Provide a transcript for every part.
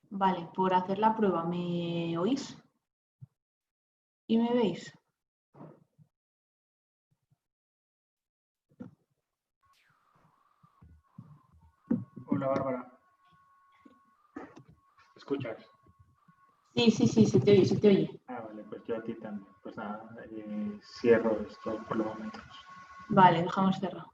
Vale, por hacer la prueba, ¿me oís? ¿Y me veis? Hola Bárbara, ¿me escuchas? Sí, sí, sí, se te oye, se te oye. Vale, pues yo a ti también. Pues nada, cierro esto por los momentos. Vale, dejamos cerrado.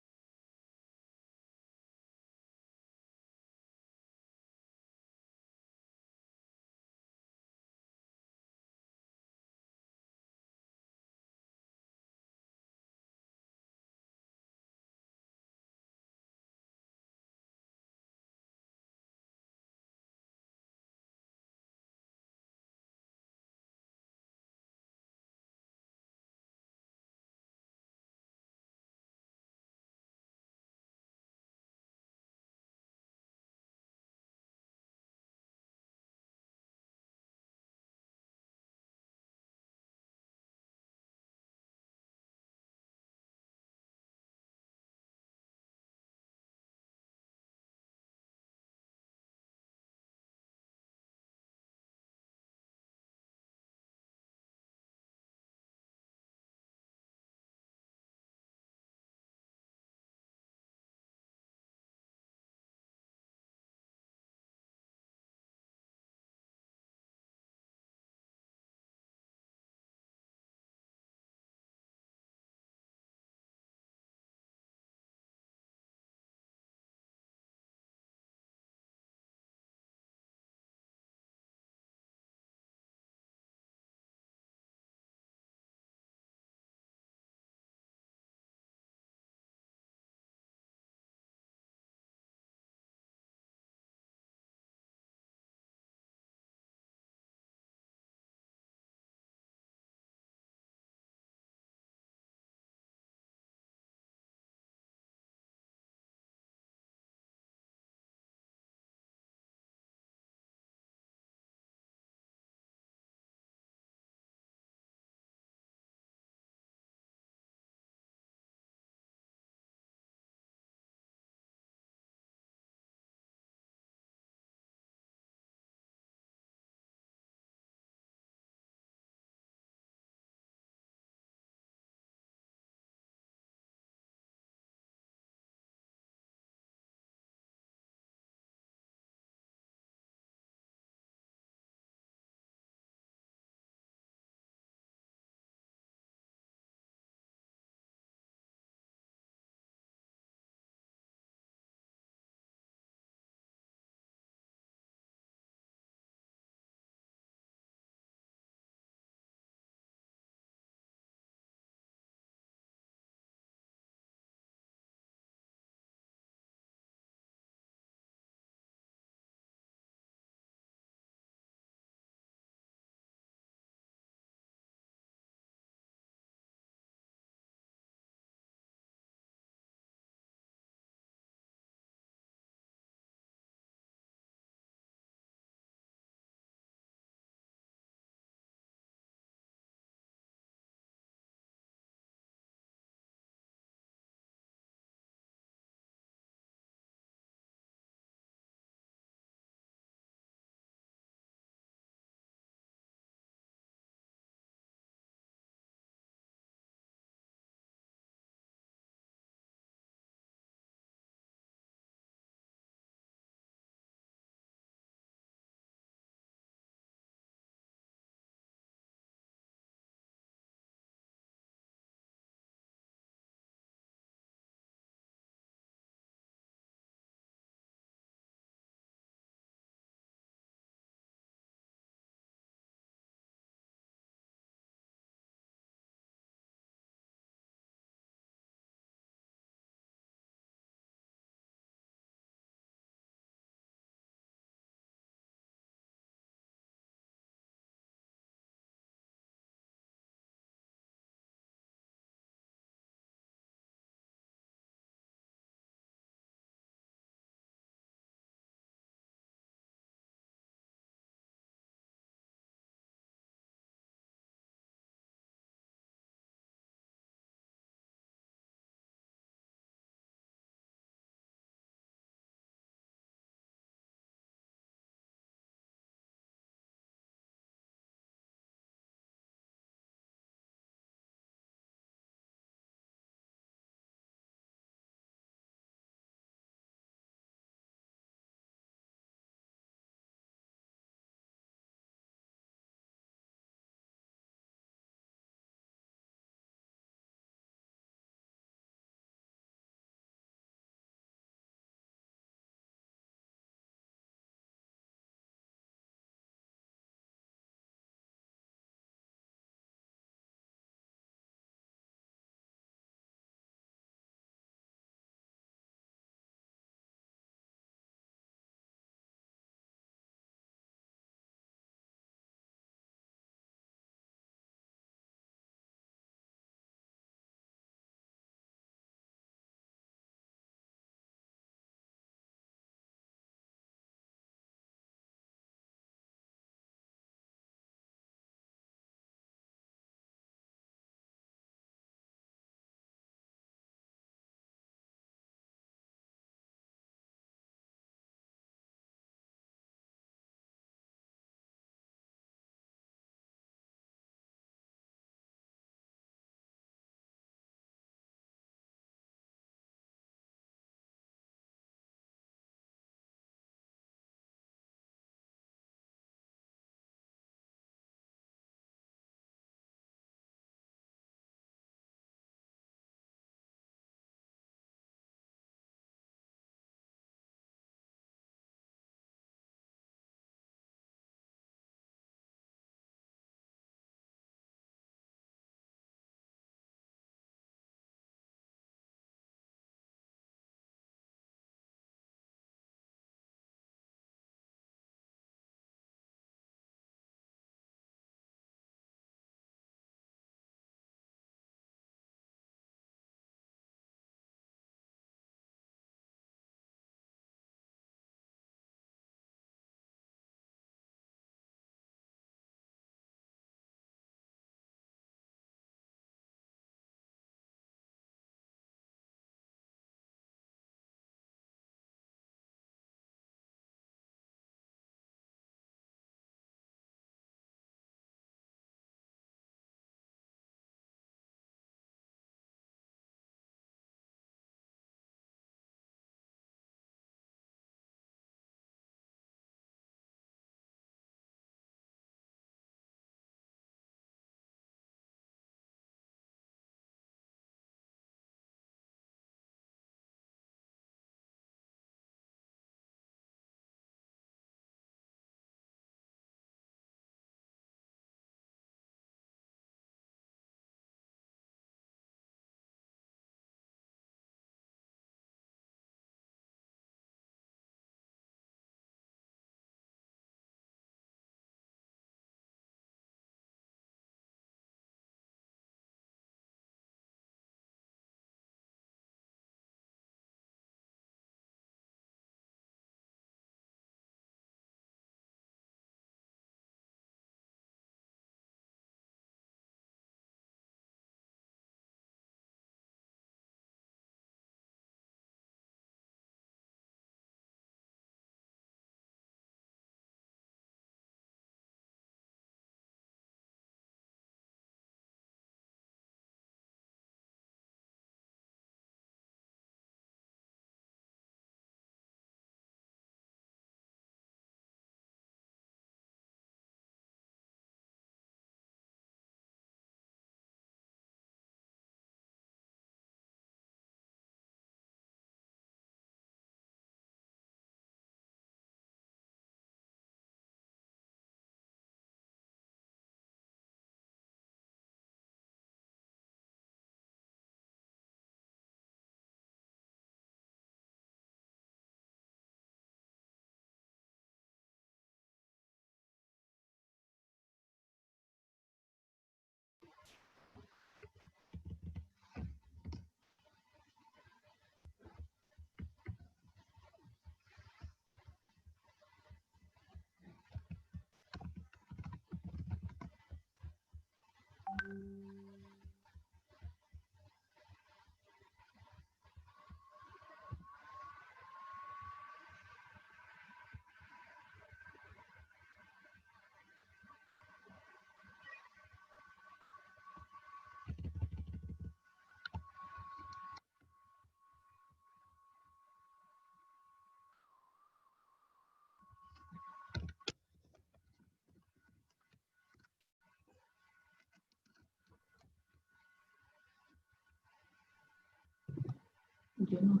yo no.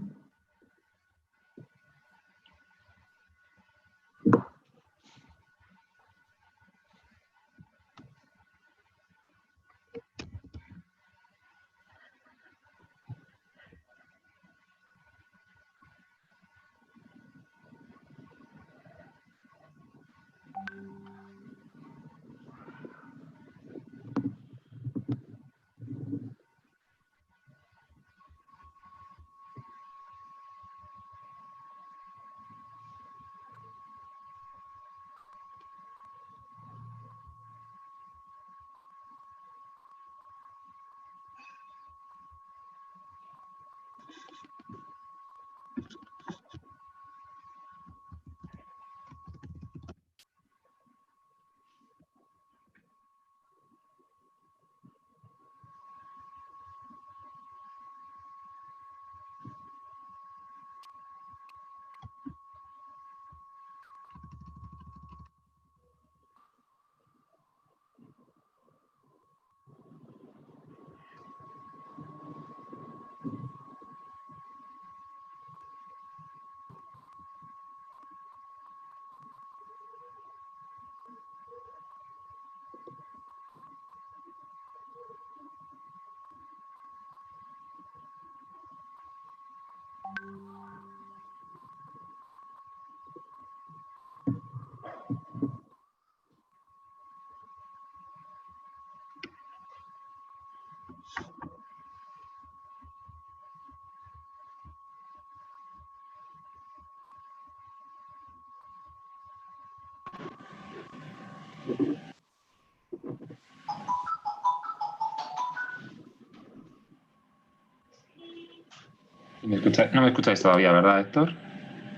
No me escucháis todavía, ¿verdad, Héctor?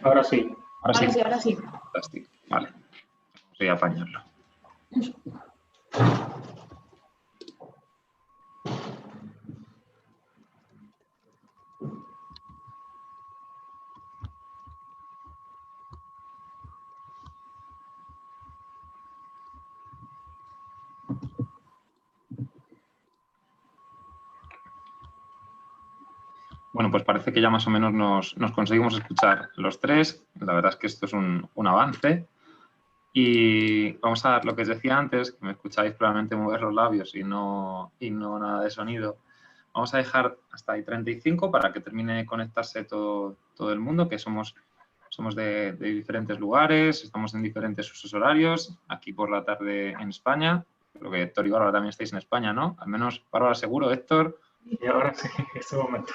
Ahora sí. Ahora sí. Ahora sí. Fantástico. Vale. Voy a apañarlo. Bueno, pues parece que ya más o menos nos conseguimos escuchar los tres. La verdad es que esto es un avance. Y vamos a dar lo que os decía antes, que me escucháis probablemente mover los labios y no nada de sonido. Vamos a dejar hasta ahí 35 para que termine de conectarse todo el mundo, que somos de diferentes lugares, estamos en diferentes usos horarios, aquí por la tarde en España. Creo que Héctor y Bárbara también estáis en España, ¿no? Al menos Bárbara seguro, Héctor. Y ahora sí, en este momento.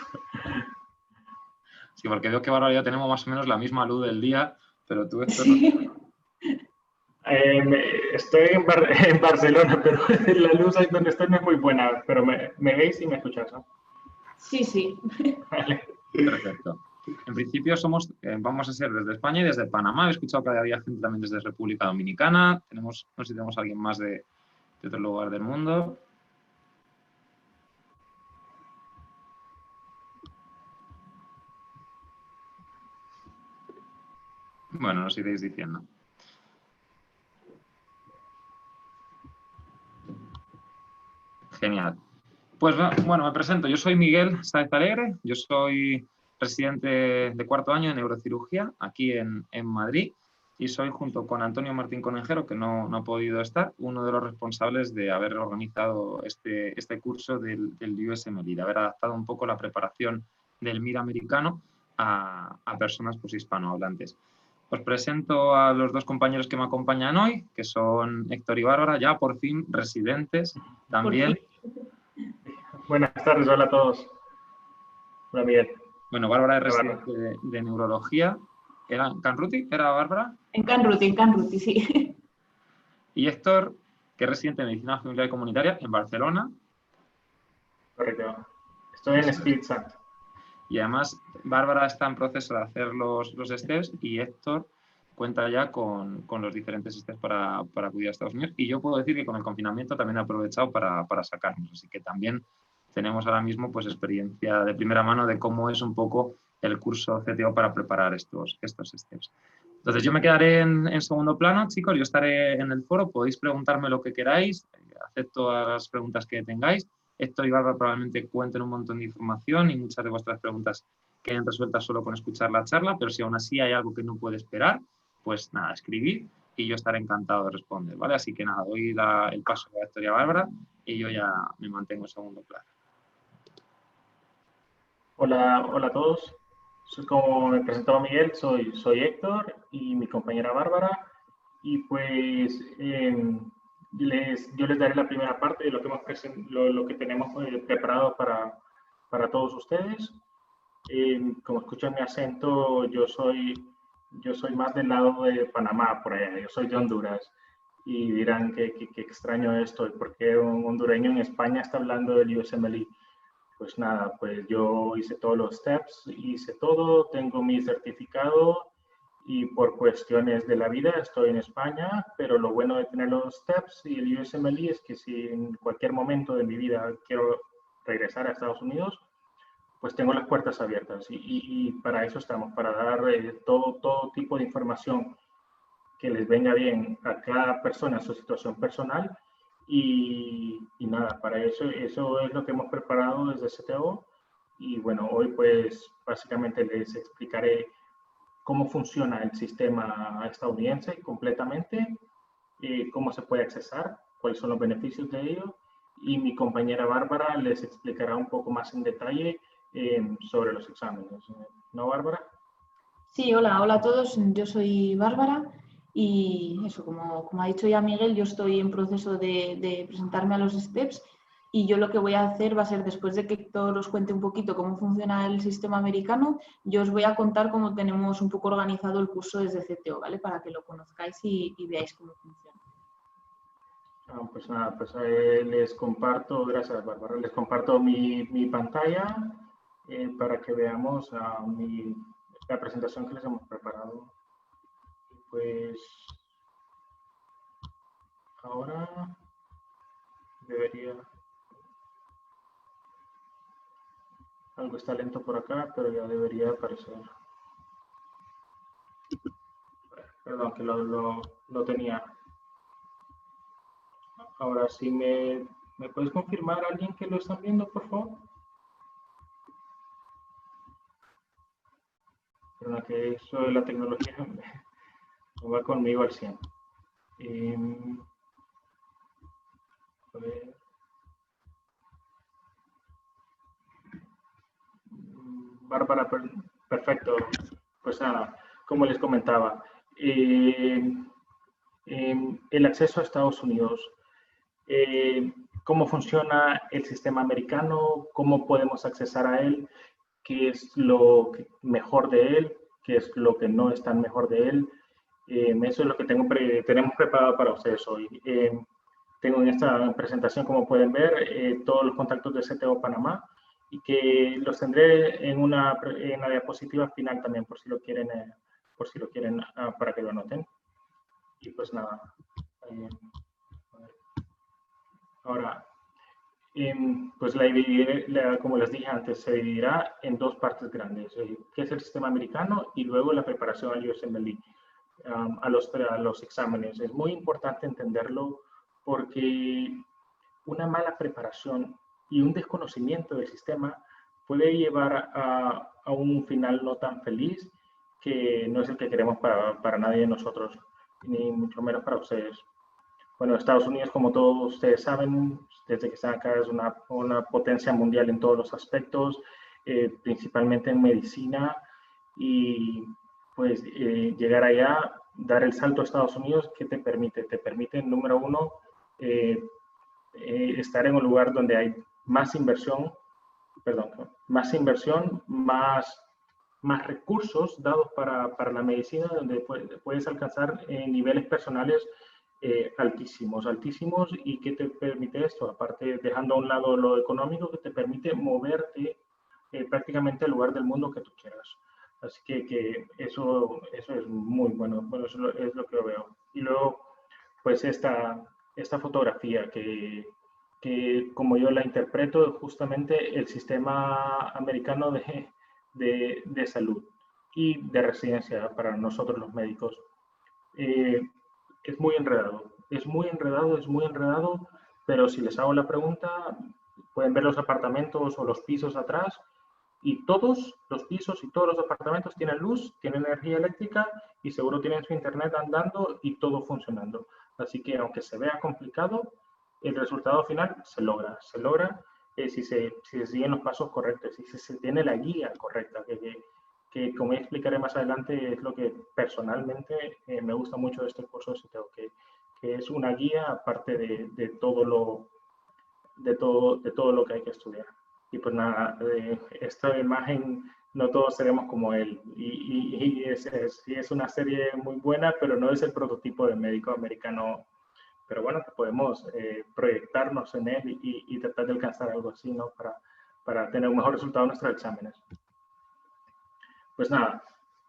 Sí, porque veo que Bárbara y yo tenemos más o menos la misma luz del día, pero tú, Héctor, Sí. Estoy en Barcelona, pero la luz ahí donde estoy no es muy buena, pero me veis y me escuchas, ¿no? Sí, sí. Vale. perfecto. En principio vamos a ser desde España y desde Panamá. He escuchado que había gente también desde República Dominicana. No sé si tenemos a alguien más de otro lugar del mundo. Bueno, nos iréis diciendo. Genial. Pues bueno, me presento. Yo soy Miguel Sáez Alegre. Yo soy residente de cuarto año de neurocirugía aquí en Madrid y soy, junto con Antonio Martín Conejero, que no ha podido estar, uno de los responsables de haber organizado este curso del USMLE, de haber adaptado un poco la preparación del MIR americano a personas hispanohablantes. Os presento a los dos compañeros que me acompañan hoy, que son Héctor y Bárbara, ya por fin residentes también. Buenas tardes, hola a todos. Hola, Miguel. Bueno, Bárbara es residente de neurología. ¿Era en Canruti? ¿Era Bárbara? En Canruti, sí. Y Héctor, que es residente de medicina familiar y comunitaria en Barcelona. Correcto. Estoy en Spirit Sant. Y además, Bárbara está en proceso de hacer los steps y Héctor cuenta ya con los diferentes steps para acudir a Estados Unidos. Y yo puedo decir que con el confinamiento también he aprovechado para sacarnos. Así que también tenemos ahora mismo pues experiencia de primera mano de cómo es un poco el curso CTO para preparar estos steps. Entonces yo me quedaré en segundo plano, chicos, yo estaré en el foro, podéis preguntarme lo que queráis, acepto todas las preguntas que tengáis. Héctor y Bárbara probablemente cuenten un montón de información y muchas de vuestras preguntas queden resueltas solo con escuchar la charla, pero si aún así hay algo que no puede esperar, pues nada, escribid y yo estaré encantado de responder, ¿vale? Así que nada, doy el paso a la Victoria Bárbara y yo ya me mantengo en segundo plano. Hola, hola a todos. Como me presentaba Miguel, soy Héctor y mi compañera Bárbara. Y pues yo les daré la primera parte de lo que, lo que tenemos preparado para todos ustedes. Como escuchan mi acento, yo soy más del lado de Panamá, por allá. Yo soy de Honduras. Y dirán que extraño esto, porque un hondureño en España está hablando del USMLE. Pues nada, pues yo hice todos los steps, hice todo, tengo mi certificado y por cuestiones de la vida estoy en España, pero lo bueno de tener los steps y el USMLE es que si en cualquier momento de mi vida quiero regresar a Estados Unidos, pues tengo las puertas abiertas y para eso estamos, para dar todo tipo de información que les venga bien a cada persona, su situación personal. Y nada, para eso es lo que hemos preparado desde CTO. Y bueno, hoy pues básicamente les explicaré cómo funciona el sistema estadounidense completamente, cómo se puede accesar, cuáles son los beneficios de ello. Y mi compañera Bárbara les explicará un poco más en detalle sobre los exámenes. ¿No, Bárbara? Sí, hola a todos. Yo soy Bárbara y eso, como ha dicho ya Miguel, yo estoy en proceso de presentarme a los STEPS y yo lo que voy a hacer va a ser, después de que Héctor os cuente un poquito cómo funciona el sistema americano, yo os voy a contar cómo tenemos un poco organizado el curso desde CTO, ¿vale? Para que lo conozcáis y veáis cómo funciona. Pues nada, pues les comparto, gracias Bárbara, les comparto mi pantalla para que veamos la presentación que les hemos preparado. Pues ahora debería... Algo está lento por acá, pero ya debería aparecer. Perdón, que lo tenía. Ahora sí me puedes confirmar a alguien que lo están viendo, por favor. Perdón, que eso de la tecnología no va conmigo al 100. A ver. Bárbara, perfecto. Pues nada, como les comentaba, el acceso a Estados Unidos, cómo funciona el sistema americano, cómo podemos accesar a él, qué es lo mejor de él, qué es lo que no es tan mejor de él. Eso es lo que tenemos preparado para ustedes hoy. Tengo en esta presentación, como pueden ver, todos los contactos de CTO Panamá y que los tendré en la diapositiva final también, por si lo quieren para que lo anoten. Y pues nada. Ahora, pues como les dije antes, se dividirá en dos partes grandes, que es el sistema americano y luego la preparación al USMLE, a los exámenes. Es muy importante entenderlo porque una mala preparación y un desconocimiento del sistema puede llevar a un final no tan feliz, que no es el que queremos para nadie de nosotros, ni mucho menos para ustedes. Bueno, Estados Unidos, como todos ustedes saben, desde que están acá es una potencia mundial en todos los aspectos, principalmente en medicina, y pues llegar allá, dar el salto a Estados Unidos, ¿qué te permite? Te permite, número uno, estar en un lugar donde hay más inversión, más recursos dados para la medicina, donde puedes alcanzar niveles personales altísimos, y ¿qué te permite esto? Aparte, dejando a un lado lo económico, que te permite moverte prácticamente al lugar del mundo que tú quieras. Así que eso es muy bueno, eso es lo que yo veo. Y luego, pues esta fotografía que como yo la interpreto, justamente el sistema americano de salud y de residencia para nosotros los médicos. Es muy enredado, pero si les hago la pregunta, pueden ver los apartamentos o los pisos atrás y todos los pisos y todos los apartamentos tienen luz, tienen energía eléctrica y seguro tienen su internet andando y todo funcionando. Así que aunque se vea complicado, el resultado final se logra si se siguen los pasos correctos y si se tiene la guía correcta, que como ya explicaré más adelante es lo que personalmente me gusta mucho de este curso de seteo, que es una guía aparte de todo lo que hay que estudiar. Y pues nada, esta imagen no todos seremos como él y es una serie muy buena, pero no es el prototipo de médico americano. Pero bueno, podemos proyectarnos en él y tratar de alcanzar algo así, ¿no? Para tener un mejor resultado en nuestros exámenes. Pues nada,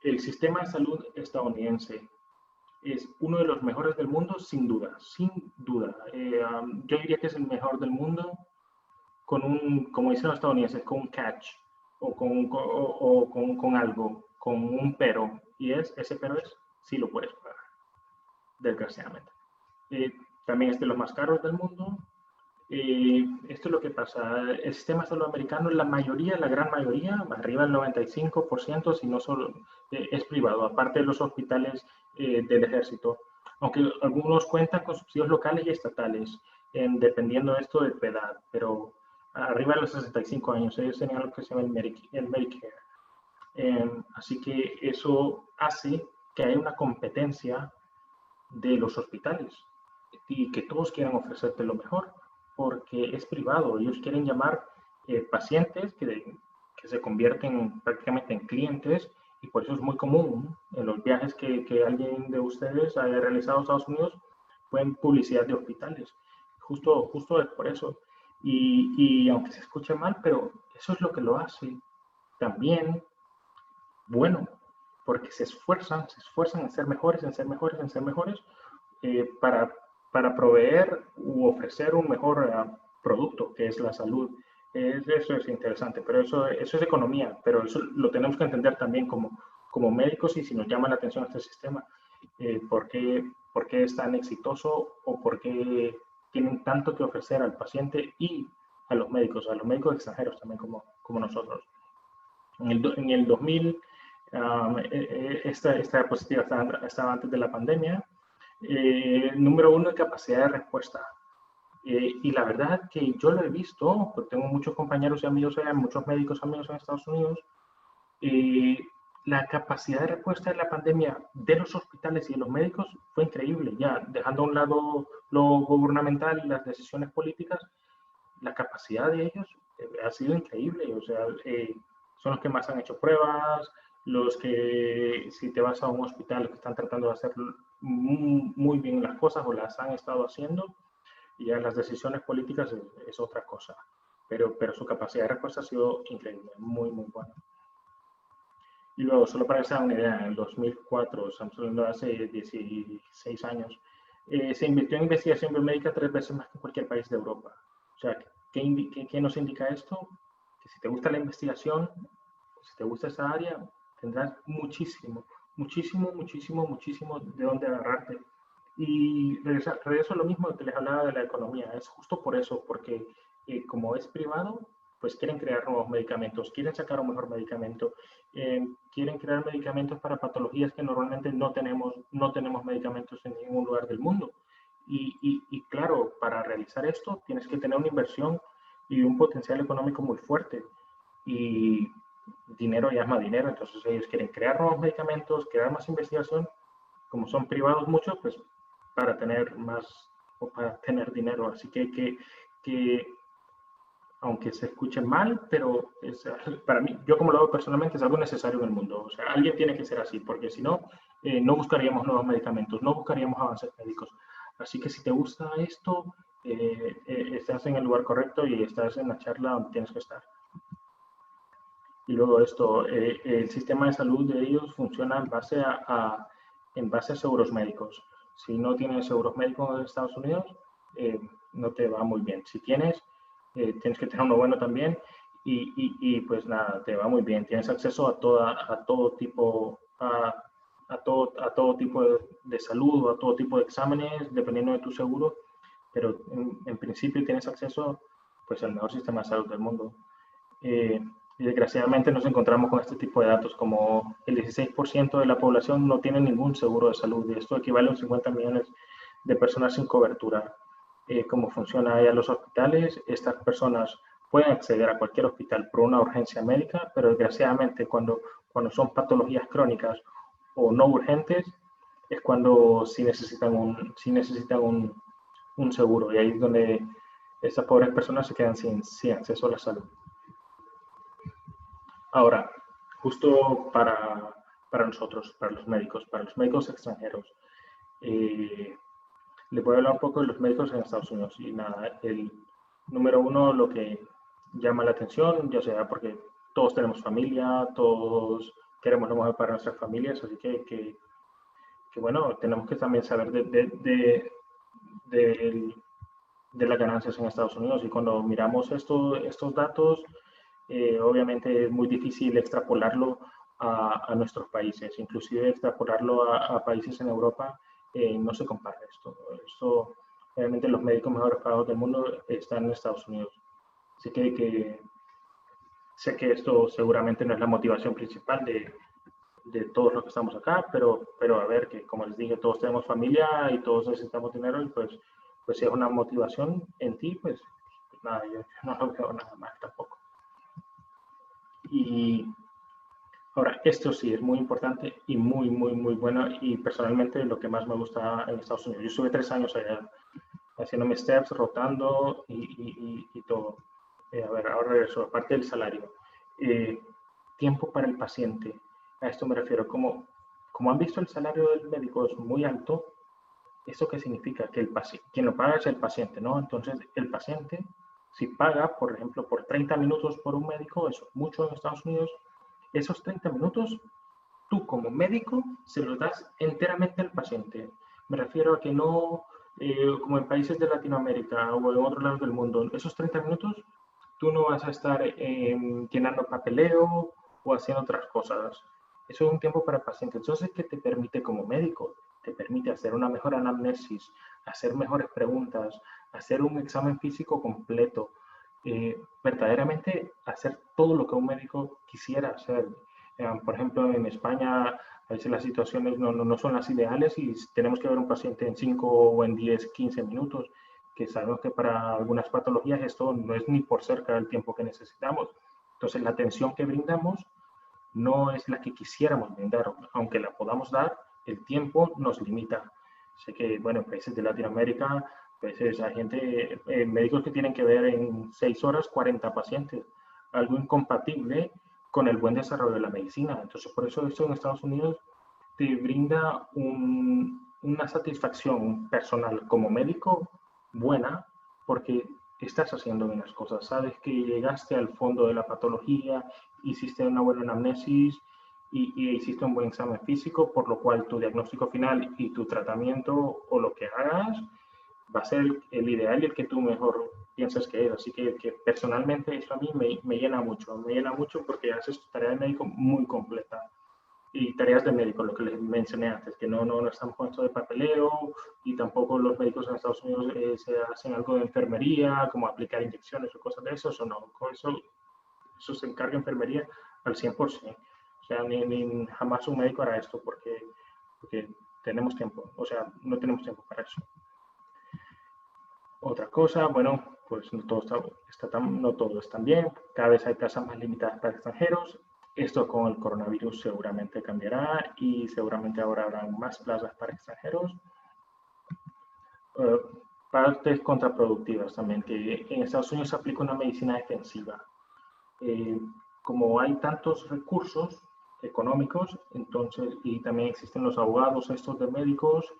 el sistema de salud estadounidense es uno de los mejores del mundo, sin duda, sin duda. Yo diría que es el mejor del mundo con un, como dicen los estadounidenses, con un catch o con algo, con un pero. Y ese pero es, sí lo puedes pagar, desgraciadamente. También es de los más caros del mundo. Esto es lo que pasa. El sistema de salud americano, la gran mayoría, arriba del 95%, si no solo es privado, aparte de los hospitales del ejército. Aunque algunos cuentan con subsidios locales y estatales, dependiendo de esto de tu edad, pero arriba de los 65 años, ellos tenían lo que se llama el Medicare. Así que eso hace que haya una competencia de los hospitales y que todos quieran ofrecerte lo mejor porque es privado. Ellos quieren llamar pacientes que se convierten prácticamente en clientes y por eso es muy común en los viajes que alguien de ustedes haya realizado a Estados Unidos, pueden publicidad de hospitales. Justo es por eso. Y aunque se escuche mal, pero eso es lo que lo hace también bueno, porque se esfuerzan en ser mejores, para proveer u ofrecer un mejor producto, que es la salud. Eso es interesante, pero eso es economía, pero eso lo tenemos que entender también como médicos y si nos llama la atención este sistema, ¿por qué es tan exitoso o por qué tienen tanto que ofrecer al paciente y a los médicos extranjeros también como nosotros. En el 2000, esta diapositiva estaba antes de la pandemia. Número uno, capacidad de respuesta. Y la verdad que yo lo he visto, porque tengo muchos compañeros y amigos allá, muchos médicos amigos en Estados Unidos, la capacidad de respuesta de la pandemia de los hospitales y de los médicos fue increíble. Ya dejando a un lado lo gubernamental y las decisiones políticas, la capacidad de ellos ha sido increíble. O sea, son los que más han hecho pruebas, los que si te vas a un hospital que están tratando de hacer muy bien las cosas o las han estado haciendo, y ya las decisiones políticas es otra cosa. Pero su capacidad de respuesta ha sido increíble, muy, muy buena. Y luego, solo para que se hagan una idea, en el 2004, estamos hablando de hace 16 años, se invirtió en investigación biomédica 3 veces más que en cualquier país de Europa. O sea, ¿qué nos indica esto? Que si te gusta la investigación, si te gusta esa área, tendrás muchísimo de dónde agarrarte. Y regreso a lo mismo que les hablaba de la economía. Es justo por eso, porque como es privado, pues quieren crear nuevos medicamentos, quieren sacar un mejor medicamento, quieren crear medicamentos para patologías que normalmente no tenemos medicamentos en ningún lugar del mundo. Y claro, para realizar esto tienes que tener una inversión y un potencial económico muy fuerte. Y dinero llama dinero, entonces ellos quieren crear nuevos medicamentos, crear más investigación. Como son privados muchos, pues para tener más o para tener dinero. Así que aunque se escuche mal, pero para mí, yo como lo veo personalmente, es algo necesario en el mundo. O sea, alguien tiene que ser así, porque si no, no buscaríamos nuevos medicamentos, no buscaríamos avances médicos. Así que si te gusta esto, estás en el lugar correcto y estás en la charla donde tienes que estar. Y luego esto, el sistema de salud de ellos funciona en base a seguros médicos. Si no tienes seguros médicos en Estados Unidos, no te va muy bien. Si tienes que tener uno bueno también y pues nada, te va muy bien. Tienes acceso a todo tipo de salud, a todo tipo de exámenes, dependiendo de tu seguro, pero en principio tienes acceso pues al mejor sistema de salud del mundo. Y desgraciadamente nos encontramos con este tipo de datos, como el 16% de la población no tiene ningún seguro de salud, y esto equivale a 50 millones de personas sin cobertura. Cómo funciona allá los hospitales, estas personas pueden acceder a cualquier hospital por una urgencia médica, pero desgraciadamente cuando son patologías crónicas o no urgentes, es cuando sí necesitan un seguro, y ahí es donde esas pobres personas se quedan sin acceso a la salud. Ahora, justo para nosotros, para los médicos extranjeros, les voy a hablar un poco de los médicos en Estados Unidos. Y nada, el número uno, lo que llama la atención, ya sea porque todos tenemos familia, todos queremos lo mejor para nuestras familias, así que bueno, tenemos que también saber de las ganancias en Estados Unidos. Y cuando miramos estos datos, obviamente es muy difícil extrapolarlo a nuestros países, inclusive extrapolarlo a países en Europa, no se compara esto. Obviamente los médicos mejores pagados del mundo están en Estados Unidos. Así que sé que esto seguramente no es la motivación principal de todos los que estamos acá, pero a ver, que como les dije, todos tenemos familia y todos necesitamos dinero, y pues si es una motivación en ti, pues nada, yo no lo veo nada más tampoco. Y ahora, esto sí es muy importante y muy bueno, y personalmente lo que más me gusta en Estados Unidos. Yo estuve 3 años allá haciendo mis steps, rotando y todo. A ver, ahora regreso, aparte del salario. Tiempo para el paciente. A esto me refiero, como han visto, el salario del médico es muy alto. ¿Eso qué significa? Que quien lo paga es el paciente, ¿no? Entonces, el paciente, si paga, por ejemplo, por 30 minutos por un médico, eso es mucho en Estados Unidos, esos 30 minutos, tú como médico se los das enteramente al paciente. Me refiero a que no, como en países de Latinoamérica o en otros lados del mundo, esos 30 minutos tú no vas a estar llenando papeleo o haciendo otras cosas. Eso es un tiempo para el paciente. Entonces, ¿qué te permite como médico? Te permite hacer una mejor anamnesis, hacer mejores preguntas, hacer un examen físico completo, verdaderamente hacer todo lo que un médico quisiera hacer. Por ejemplo, en España a veces las situaciones no son las ideales y tenemos que ver un paciente en 5 o en 10, 15 minutos, que sabemos que para algunas patologías esto no es ni por cerca del tiempo que necesitamos. Entonces, la atención que brindamos no es la que quisiéramos brindar, aunque la podamos dar, el tiempo nos limita. Sé que, bueno, en países de Latinoamérica, pues hay gente, médicos que tienen que ver en 6 horas 40 pacientes, algo incompatible con el buen desarrollo de la medicina. Entonces, por eso esto en Estados Unidos te brinda una satisfacción personal como médico buena, porque estás haciendo bien las cosas, sabes que llegaste al fondo de la patología, hiciste una buena anamnesis y hiciste un buen examen físico, por lo cual tu diagnóstico final y tu tratamiento o lo que hagas va a ser el ideal y el que tú mejor piensas que es. Así que personalmente eso a mí me llena mucho porque haces tu tarea de médico muy completa. Y tareas de médico, lo que les mencioné antes, que no estamos con esto de papeleo, y tampoco los médicos en Estados Unidos se hacen algo de enfermería, como aplicar inyecciones o cosas de eso no. Con eso se encarga enfermería al 100%. O sea, jamás un médico hará esto porque tenemos tiempo, o sea, no tenemos tiempo para eso. Otra cosa, bueno, pues no todo está tan bien, cada vez hay plazas más limitadas para extranjeros. Esto con el coronavirus seguramente cambiará y seguramente ahora habrá más plazas para extranjeros. Partes contraproductivas también, que en Estados Unidos se aplica una medicina defensiva. Como hay tantos recursos económicos, entonces, y también existen los abogados estos de médicos,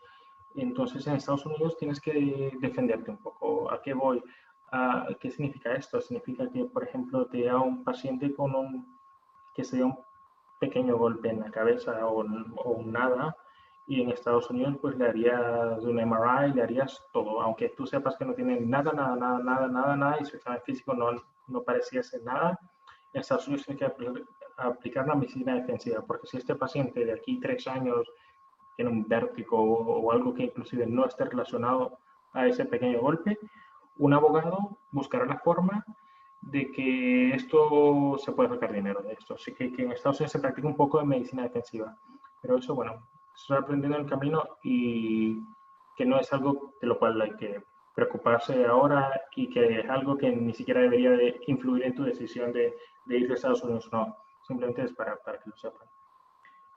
entonces en Estados Unidos tienes que defenderte un poco. ¿A qué voy? ¿Qué significa esto? Significa que, por ejemplo, te da un paciente que se dio un pequeño golpe en la cabeza o nada, y en Estados Unidos pues le harías un MRI, le harías todo, aunque tú sepas que no tiene nada, y su examen físico no parecía ser nada. En Estados Unidos tiene que aplicar la medicina defensiva, porque si este paciente de aquí 3 años tiene un vértigo o algo que inclusive no esté relacionado a ese pequeño golpe, un abogado buscará la forma de que esto se puede sacar dinero de esto. Así que en Estados Unidos se practica un poco de medicina defensiva. Pero eso, bueno, estoy aprendiendo en el camino y que no es algo de lo cual hay que preocuparse ahora y que es algo que ni siquiera debería de influir en tu decisión de ir a Estados Unidos. No, simplemente es para que lo sepan.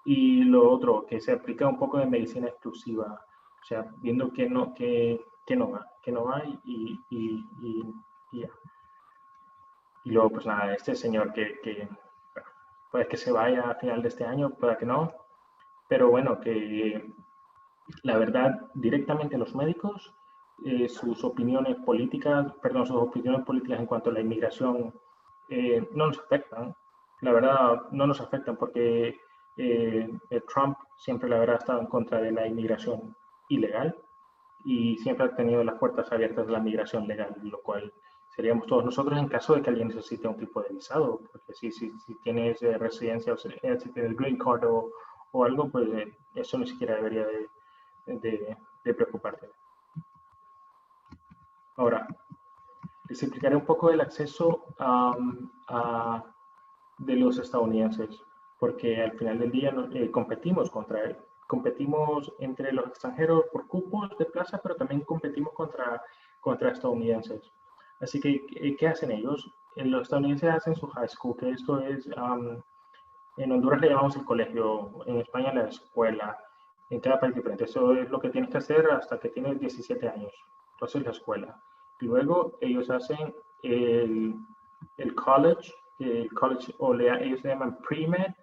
Y lo otro, que se aplica un poco de medicina exclusiva, o sea, viendo que no va y ya. Y luego, pues nada, este señor que bueno, puede que se vaya a final de este año, puede que no, pero bueno, que la verdad, directamente los médicos, sus opiniones políticas en cuanto a la inmigración no nos afectan. La verdad, no nos afectan porque Trump siempre, la verdad, ha estado en contra de la inmigración ilegal y siempre ha tenido las puertas abiertas de la migración legal, lo cual seríamos todos nosotros en caso de que alguien necesite un tipo de visado, porque si tienes residencia, o sea, si tienes green card o algo, pues eso ni siquiera debería de preocuparte. Ahora, les explicaré un poco del acceso de los estadounidenses, porque al final del día competimos entre los extranjeros por cupos de plaza, pero también competimos contra estadounidenses. Así que, ¿qué hacen ellos? Los estadounidenses hacen su high school, que esto es, en Honduras le llamamos el colegio, en España la escuela, en cada país diferente. Eso es lo que tienes que hacer hasta que tienes 17 años. Entonces la escuela. Y luego ellos hacen el college, ellos le llaman pre-med,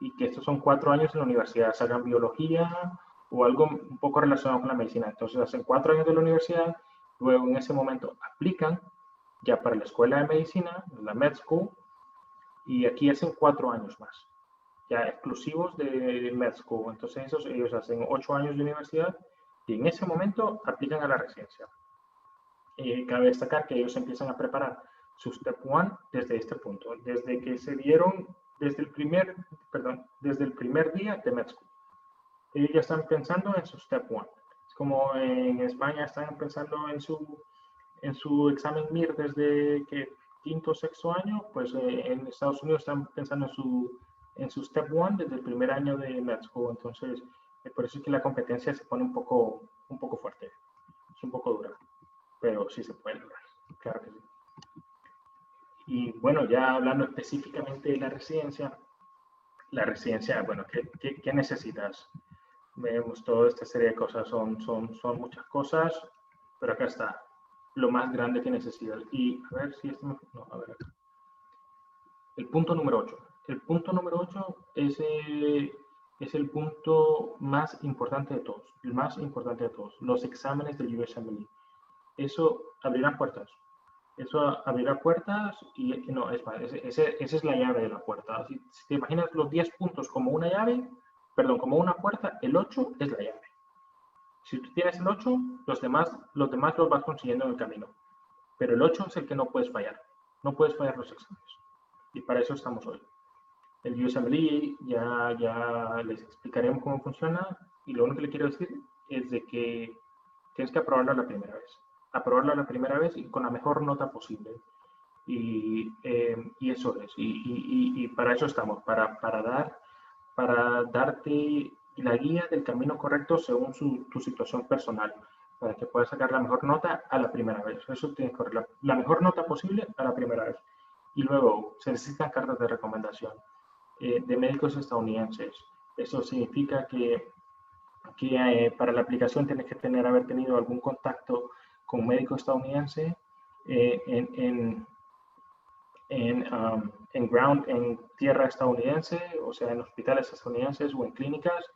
y que estos son 4 años en la universidad, sacan biología o algo un poco relacionado con la medicina. Entonces hacen 4 años de la universidad, luego en ese momento aplican ya para la escuela de medicina, la med school, y aquí hacen 4 años más, ya exclusivos de med school. Entonces ellos hacen 8 años de universidad y en ese momento aplican a la residencia. Cabe destacar que ellos empiezan a preparar su Step 1 desde este punto, desde que se dieron, desde el primer día de med school. Ellos ya están pensando en su Step 1. Es como en España están pensando en su examen MIR desde que quinto o sexto año, pues en Estados Unidos están pensando en su Step 1 desde el primer año de med school. Entonces, por eso es que la competencia se pone un poco fuerte, es un poco dura, pero sí se puede lograr, claro que sí. Y bueno, ya hablando específicamente de la residencia, bueno, ¿qué necesitas? Vemos toda esta serie de cosas, son muchas cosas, pero acá está lo más grande que necesitas. Y a ver si esto no, a ver acá. El punto número 8. El punto número 8 es el punto más importante de todos, el más importante de todos, los exámenes del USMLE. Eso abrirá puertas. Eso abrirá puertas y no, es más, esa es la llave de la puerta. Si te imaginas los 10 puntos como una llave, como una puerta, el 8 es la llave. Si tú tienes el 8, los demás los vas consiguiendo en el camino. Pero el 8 es el que no puedes fallar. No puedes fallar los exámenes. Y para eso estamos hoy. El USMLE ya les explicaremos cómo funciona. Y lo único que le quiero decir es de que tienes que aprobarlo la primera vez. Aprobarlo la primera vez y con la mejor nota posible. Y eso es. Y para eso estamos. Para darte la guía del camino correcto según tu situación personal, para que puedas sacar la mejor nota a la primera vez. Eso tienes que correr la mejor nota posible a la primera vez. Y luego se necesitan cartas de recomendación de médicos estadounidenses. Eso significa que para la aplicación tienes que haber tenido algún contacto con un médico estadounidense en tierra estadounidense, o sea, en hospitales estadounidenses o en clínicas,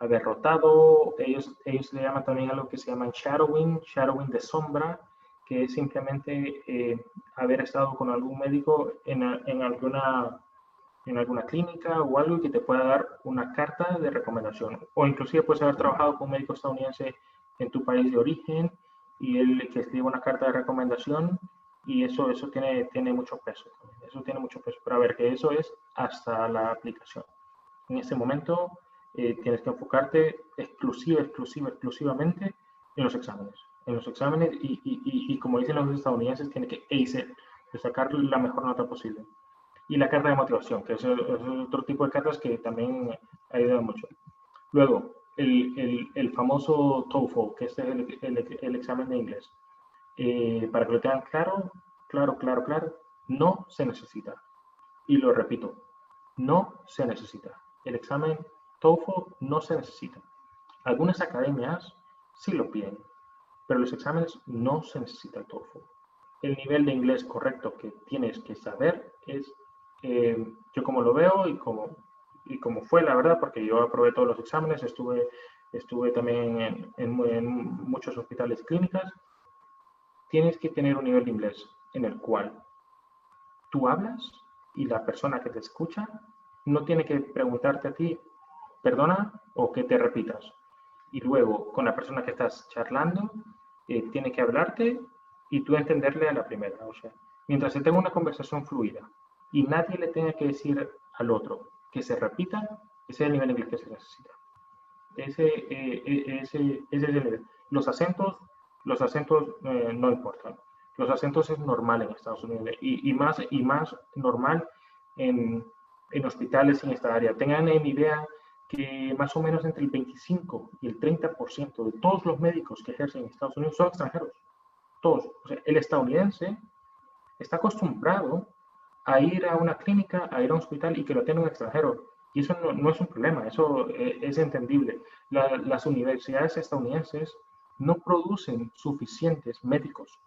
haber rotado. Ellos le llaman también algo que se llama shadowing de sombra, que es simplemente haber estado con algún médico en alguna clínica o algo que te pueda dar una carta de recomendación. O inclusive puedes haber trabajado con un médico estadounidense en tu país de origen y él que escriba una carta de recomendación, y eso tiene mucho peso. Eso tiene mucho peso. Pero a ver, que eso es hasta la aplicación. En este momento tienes que enfocarte exclusivamente en los exámenes. Y como dicen los estadounidenses, tiene que ace it. de sacar la mejor nota posible. Y la carta de motivación, que es otro tipo de cartas que también ayuda mucho. Luego, el famoso TOEFL, que es el examen de inglés. Para que lo tengan claro, no se necesita. Y lo repito, no se necesita. El examen TOEFL no se necesita. Algunas academias sí lo piden, pero los exámenes no se necesita el TOEFL. El nivel de inglés correcto que tienes que saber es, yo como lo veo y como fue la verdad, porque yo aprobé todos los exámenes, estuve también en muchos hospitales y clínicas, tienes que tener un nivel de inglés en el cual tú hablas y la persona que te escucha no tiene que preguntarte a ti, perdona, o que te repitas. Y luego, con la persona que estás charlando, tiene que hablarte y tú entenderle a la primera. O sea, mientras se tenga una conversación fluida y nadie le tenga que decir al otro que se repita, ese es el nivel de inglés que se necesita. Ese es el nivel. Los acentos no importan. Los acentos es normal en Estados Unidos y más normal en hospitales en esta área. Tengan en idea que más o menos entre el 25 y el 30% de todos los médicos que ejercen en Estados Unidos son extranjeros. Todos. O sea, el estadounidense está acostumbrado a ir a una clínica, a ir a un hospital y que lo tenga un extranjero. Y eso no es un problema, eso es entendible. Las universidades estadounidenses no producen suficientes médicos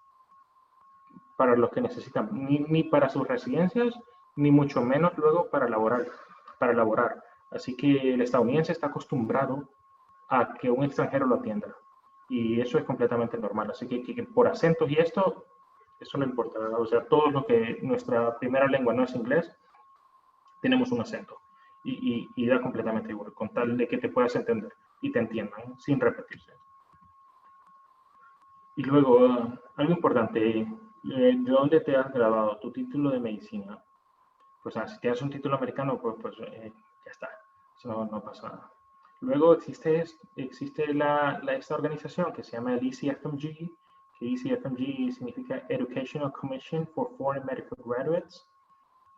para los que necesitan, ni para sus residencias, ni mucho menos luego para laborar. Así que el estadounidense está acostumbrado a que un extranjero lo atienda. Y eso es completamente normal. Así que por acentos y esto, eso no importa, ¿verdad? O sea, todos los que nuestra primera lengua no es inglés, tenemos un acento. Y da completamente igual, con tal de que te puedas entender y te entiendan, sin repetirse. Y luego, algo importante, ¿de dónde te has grabado tu título de medicina? Pues si tienes un título americano, pues ya está, eso no pasa nada. Luego existe esta organización que se llama el ECFMG, que ECFMG significa Educational Commission for Foreign Medical Graduates,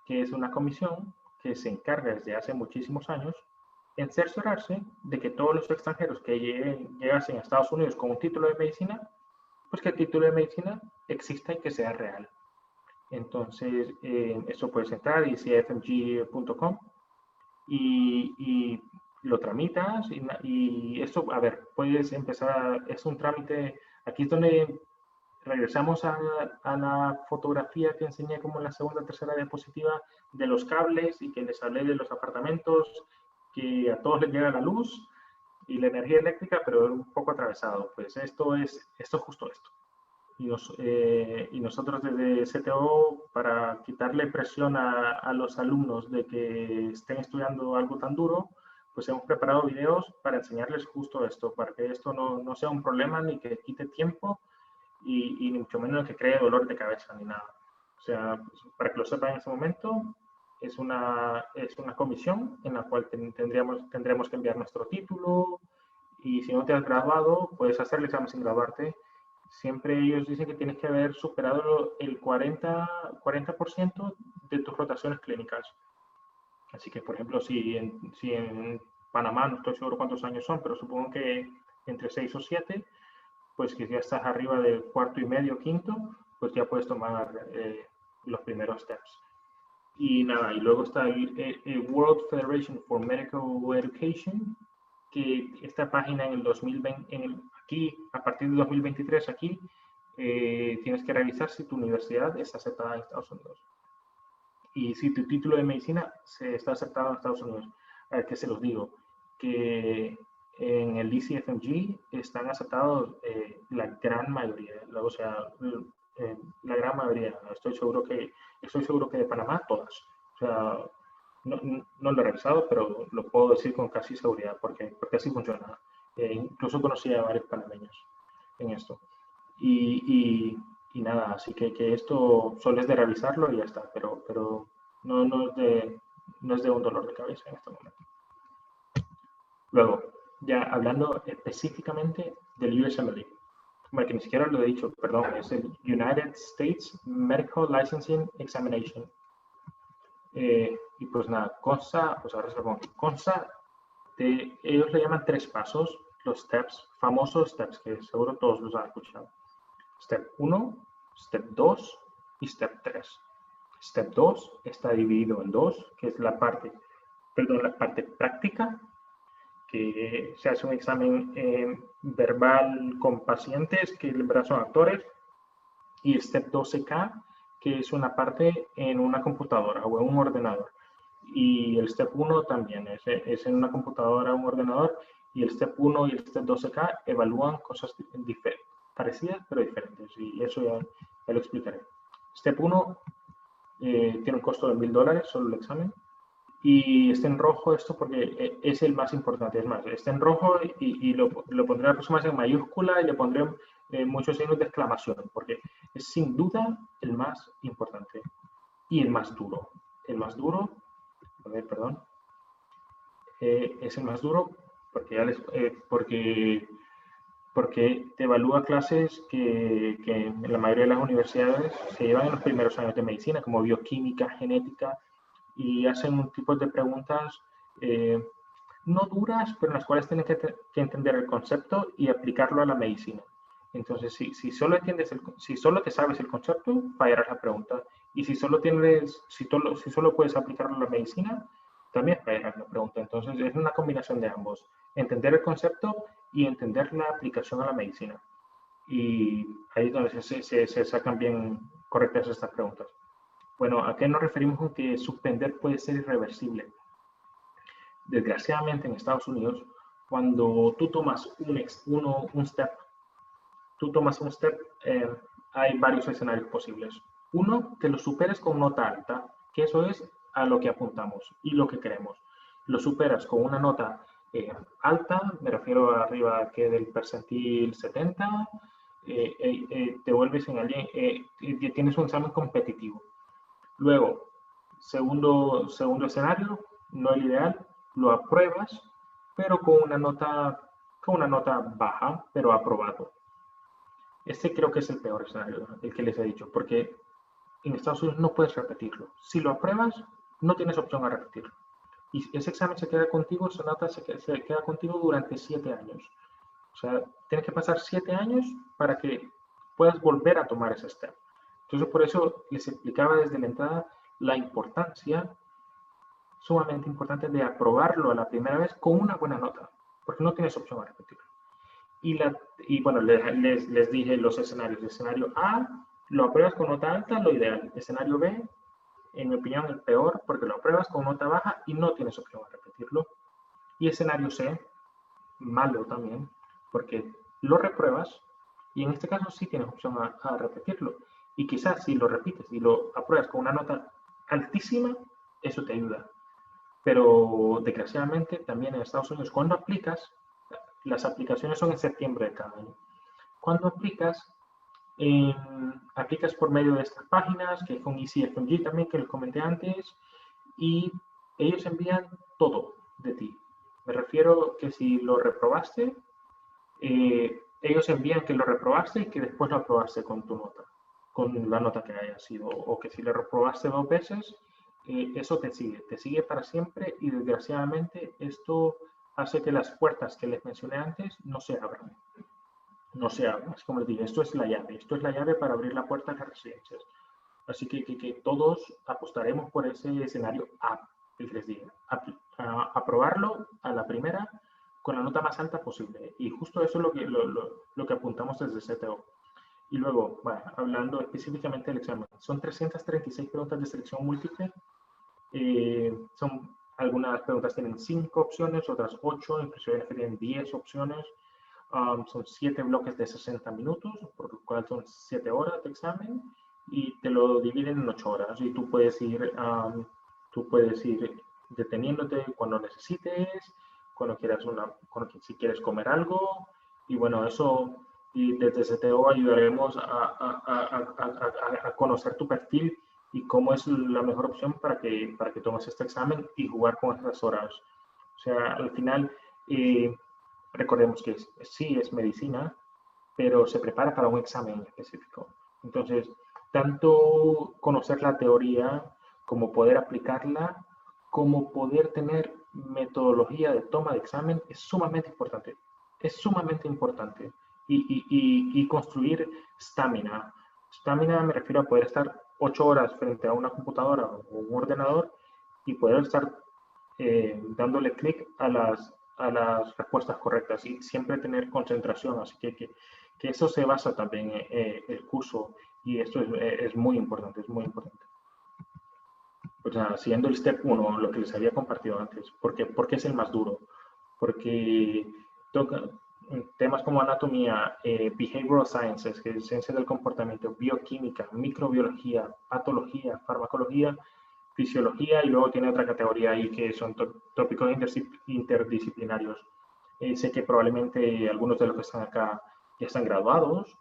que es una comisión que se encarga desde hace muchísimos años en cerciorarse de que todos los extranjeros que llegasen a Estados Unidos con un título de medicina, pues que el título de medicina exista y que sea real. Entonces, eso puedes entrar y cfmg.com y lo tramitas y esto, a ver, puedes empezar, es un trámite, aquí es donde regresamos a la fotografía que enseñé como en la segunda o tercera diapositiva de los cables y que les hablé de los apartamentos, que a todos les llega la luz y la energía eléctrica, pero un poco atravesado. Pues esto es justo esto. Y nosotros desde CTO, para quitarle presión a los alumnos de que estén estudiando algo tan duro, pues hemos preparado videos para enseñarles justo esto, para que esto no sea un problema ni que quite tiempo y ni mucho menos que cree dolor de cabeza ni nada. O sea, pues, para que lo sepan en este momento, es una comisión en la cual tendremos que enviar nuestro título y si no te has graduado, puedes hacer el examen sin graduarte. Siempre ellos dicen que tienes que haber superado el 40% de tus rotaciones clínicas. Así que, por ejemplo, si en Panamá, no estoy seguro cuántos años son, pero supongo que entre 6 o 7, pues que ya estás arriba del cuarto y medio, quinto, pues ya puedes tomar los primeros steps. Y nada, y luego está el World Federation for Medical Education, que esta página en el 2020, aquí, a partir de 2023, aquí, tienes que revisar si tu universidad está aceptada en Estados Unidos. Y si tu título de medicina está aceptado en Estados Unidos. A ver, ¿qué se los digo? Que en el ECFMG están aceptados la gran mayoría, o sea, la gran mayoría. Estoy seguro que de Panamá, todas. O sea, no lo he revisado, pero lo puedo decir con casi seguridad, porque así funciona. Incluso conocí a varios panameños en esto. Y nada, así que esto solo es de revisarlo y ya está, pero no es de un dolor de cabeza en este momento. Luego, ya hablando específicamente del USMLE. bueno, que ni siquiera lo he dicho, perdón, es el United States Medical Licensing Examination. Y pues nada, consta, pues ahora se lo pongo, consta de, ellos le llaman 3 pasos, los steps, famosos steps, que seguro todos los han escuchado. Step 1, Step 2 y Step 3. Step 2 está dividido en 2, que es la parte práctica, que se hace un examen verbal con pacientes que en verdad son actores, y Step 12K, que es una parte en una computadora o en un ordenador. Y el Step 1 también es en una computadora o un ordenador, y el Step 1 y el Step 12K evalúan cosas parecidas pero diferentes, y eso ya lo explicaré. Step 1 tiene un costo de $1000 solo el examen, y está en rojo esto porque es el más importante. Es más, está en rojo y lo pondré la próxima vez en mayúscula y le pondré muchos signos de exclamación, porque es sin duda el más importante y el más duro. El más duro, a ver, perdón, es el más duro porque, porque te evalúa clases que en la mayoría de las universidades se llevan en los primeros años de medicina, como bioquímica, genética, y hacen un tipo de preguntas no duras, pero en las cuales tienes que entender el concepto y aplicarlo a la medicina. Entonces, si solo te sabes el concepto, fallarás la pregunta. Y si solo puedes aplicarlo a la medicina, también fallarás la pregunta. Entonces, es una combinación de ambos. Entender el concepto y entender la aplicación a la medicina. Y ahí es donde se sacan bien correctas estas preguntas. Bueno, ¿a qué nos referimos con que suspender puede ser irreversible? Desgraciadamente en Estados Unidos, cuando tú tomas un step, hay varios escenarios posibles. Uno, que lo superes con nota alta, que eso es a lo que apuntamos y lo que queremos. Lo superas con una nota alta, me refiero arriba que del percentil 70, te vuelves en alguien, tienes un examen competitivo. Luego, segundo escenario, no el ideal, lo apruebas, pero con una nota baja, pero aprobado. Este creo que es el peor escenario, el que les he dicho, porque en Estados Unidos no puedes repetirlo. Si lo apruebas, no tienes opción a repetirlo. Y ese examen se queda contigo, esa nota se queda contigo durante 7 años. O sea, tienes que pasar 7 años para que puedas volver a tomar ese step. Entonces, por eso les explicaba desde la entrada la importancia, sumamente importante, de aprobarlo a la primera vez con una buena nota, porque no tienes opción a repetirlo. Y bueno, les dije los escenarios. Escenario A, lo apruebas con nota alta, lo ideal. Escenario B, en mi opinión, el peor, porque lo apruebas con nota baja y no tienes opción a repetirlo. Y escenario C, malo también, porque lo repruebas y en este caso sí tienes opción a repetirlo. Y quizás si lo repites y lo apruebas con una nota altísima, eso te ayuda. Pero desgraciadamente también en Estados Unidos, cuando aplicas, las aplicaciones son en septiembre de cada año. Cuando aplicas por medio de estas páginas, que es con ECFMG también, que les comenté antes, y ellos envían todo de ti. Me refiero que si lo reprobaste, ellos envían que lo reprobaste y que después lo aprobaste con tu nota, con la nota que haya sido, o que si lo reprobaste 2 veces, eso te sigue para siempre, y desgraciadamente esto hace que las puertas que les mencioné antes no se abran. No se abran, es como les dije, esto es la llave para abrir la puerta a las residencias. Así que todos apostaremos por ese escenario A, el que les dije, aprobarlo a la primera con la nota más alta posible. Y justo eso es lo que apuntamos desde CTO. Y luego, bueno, hablando específicamente del examen, son 336 preguntas de selección múltiple. Algunas preguntas tienen 5 opciones, otras 8, inclusive tienen 10 opciones. Son 7 bloques de 60 minutos, por lo cual son 7 horas de examen, y te lo dividen en 8 horas. Y tú puedes ir deteniéndote cuando necesites, si quieres comer algo. Y bueno, eso, y desde CTO ayudaremos a conocer tu perfil y cómo es la mejor opción para que tomes este examen y jugar con esas horas. O sea, al final, recordemos que sí es medicina, pero se prepara para un examen específico. Entonces, tanto conocer la teoría como poder aplicarla, como poder tener metodología de toma de examen es sumamente importante. Es sumamente importante. Y construir estamina. Estamina me refiero a poder estar 8 horas frente a una computadora o un ordenador y poder estar dándole clic a las respuestas correctas y siempre tener concentración. Así que eso se basa también en el curso y esto es muy importante, es muy importante. O sea, siguiendo el step 1, lo que les había compartido antes, ¿por qué es el más duro? Porque toca temas como anatomía, behavioral sciences, que es ciencia del comportamiento, bioquímica, microbiología, patología, farmacología, fisiología, y luego tiene otra categoría ahí que son tópicos interdisciplinarios. Sé que probablemente algunos de los que están acá ya están graduados,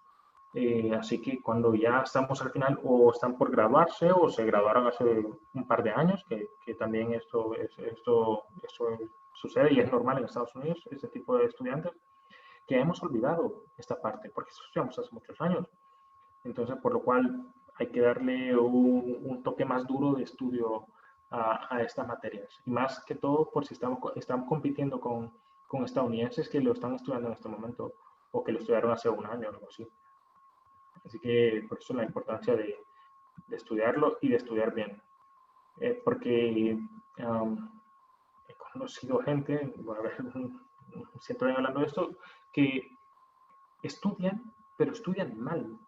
así que cuando ya estamos al final o están por graduarse o se graduaron hace un par de años, que también esto sucede y es normal en Estados Unidos, este tipo de estudiantes, que hemos olvidado esta parte, porque estudiamos hace muchos años. Entonces, por lo cual hay que darle un toque más duro de estudio a estas materias. Y más que todo por si estamos compitiendo con estadounidenses que lo están estudiando en este momento o que lo estudiaron hace un año o algo así. Así que por eso la importancia de estudiarlo y de estudiar bien. Porque he conocido gente, a ver, siento bien hablando de esto, que estudian, pero estudian mal.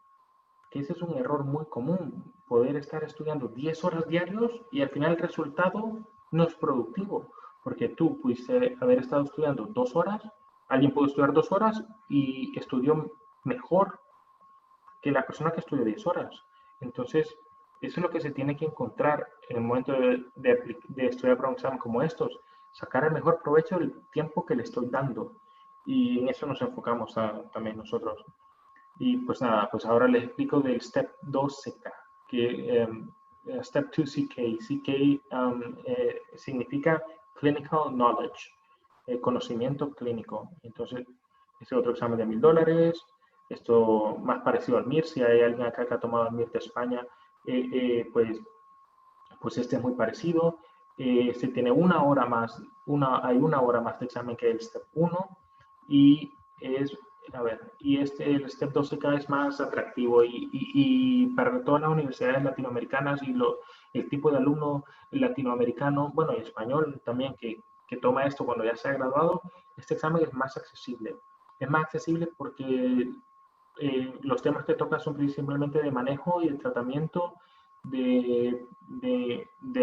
Que ese es un error muy común, poder estar estudiando 10 horas diarios y al final el resultado no es productivo, porque tú pudiste haber estado estudiando 2 horas, alguien pudo estudiar 2 horas y estudió mejor que la persona que estudia 10 horas. Entonces, eso es lo que se tiene que encontrar en el momento de estudiar para un examen como estos, sacar el mejor provecho del tiempo que le estoy dando. Y en eso nos enfocamos también nosotros. Y pues nada, pues ahora les explico del Step 2 CK, que Step 2 CK. CK significa Clinical Knowledge, conocimiento clínico. Entonces, este otro examen de $1000. Esto más parecido al MIR, si hay alguien acá que ha tomado el MIR de España, pues este es muy parecido. Este tiene una hora más, hay una hora más de examen que el Step 1 y es, a ver, y el Step 12K es más atractivo y para todas las universidades latinoamericanas y el tipo de alumno latinoamericano, bueno, y español también, que toma esto cuando ya se ha graduado, este examen es más accesible. Es más accesible porque los temas que toca son principalmente de manejo y de tratamiento de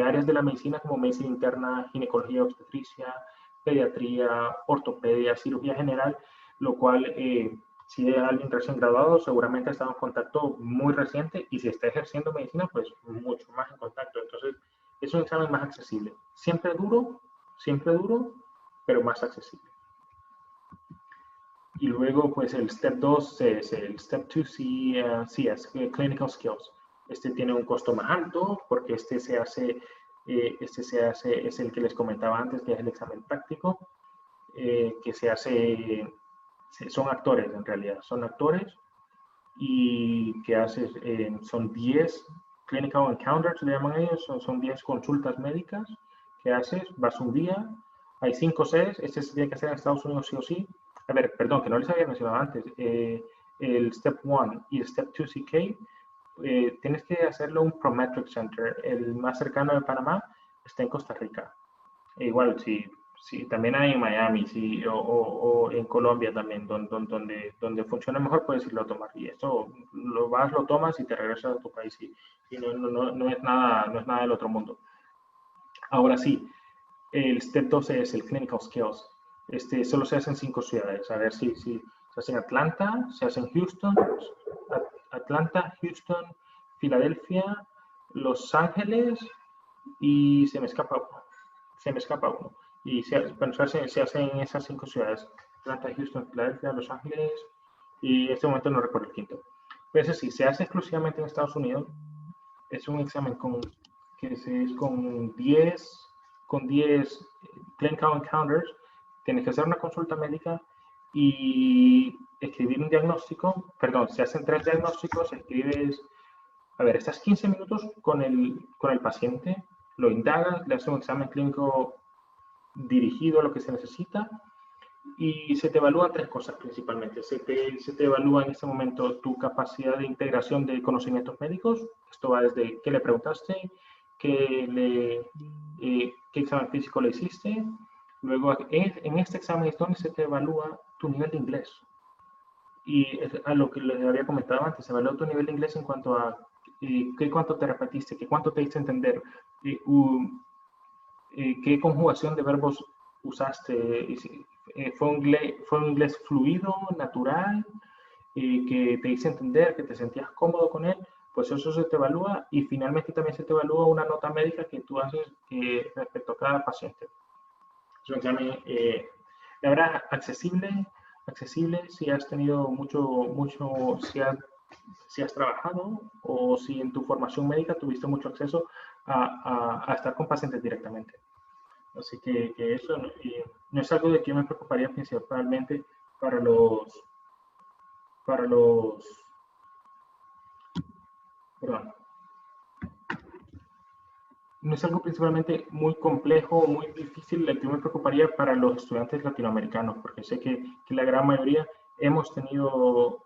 áreas de la medicina como medicina interna, ginecología, obstetricia, pediatría, ortopedia, cirugía general, lo cual si hay alguien recién graduado seguramente ha estado en contacto muy reciente y si está ejerciendo medicina pues mucho más en contacto. Entonces es un examen más accesible. Siempre duro, pero más accesible. Y luego, pues, el Step 2 es el Step 2 CS, Clinical Skills. Este tiene un costo más alto porque es el que les comentaba antes, que es el examen práctico, que se hace, son actores en realidad, son actores y que haces, son 10 Clinical Encounters, le llaman ellos, son 10 consultas médicas que haces, vas un día, hay 5 sedes, este se tiene que hacer en Estados Unidos sí o sí. A ver, perdón, que no les había mencionado antes, el Step 1 y el Step 2 CK, tienes que hacerlo en un Prometric Center, el más cercano de Panamá está en Costa Rica. Igual, sí, también hay en Miami, sí, o en Colombia también, donde funciona mejor puedes irlo a tomar. Y esto lo tomas y te regresas a tu país y no es nada del otro mundo. Ahora sí, el Step 12 es el Clinical Skills. Solo se hace en 5 ciudades. A ver si se hace en Atlanta, se hace en Houston, Filadelfia, Los Ángeles y se me escapa uno. Y se hace en esas 5 ciudades. Atlanta, Houston, Filadelfia, Los Ángeles y en este momento no recuerdo el quinto. Pero eso sí, se hace exclusivamente en Estados Unidos. Es un examen con 10 clinical encounters, tienes que hacer una consulta médica y escribir un diagnóstico, perdón, se hacen 3 diagnósticos, escribes, a ver, estás 15 minutos con el paciente, lo indagas, le haces un examen clínico dirigido a lo que se necesita y se te evalúan 3 cosas principalmente. Se te evalúa en este momento tu capacidad de integración de conocimientos médicos. Esto va desde qué le preguntaste, qué examen físico le hiciste. Luego, en este examen es donde se te evalúa tu nivel de inglés. Y a lo que les había comentado antes, se evalúa tu nivel de inglés en cuanto a cuánto te repetiste, cuánto te diste a entender, qué conjugación de verbos usaste, fue un inglés fluido, natural, que te hice entender, que te sentías cómodo con él, pues eso se te evalúa y finalmente también se te evalúa una nota médica que tú haces respecto a cada paciente. Es un examen, la verdad, accesible si has tenido si has trabajado o si en tu formación médica tuviste mucho acceso a estar con pacientes directamente. Así que eso no es algo de que yo me preocuparía principalmente para los perdón. No es algo principalmente muy complejo o muy difícil del que me preocuparía para los estudiantes latinoamericanos, porque sé que la gran mayoría hemos tenido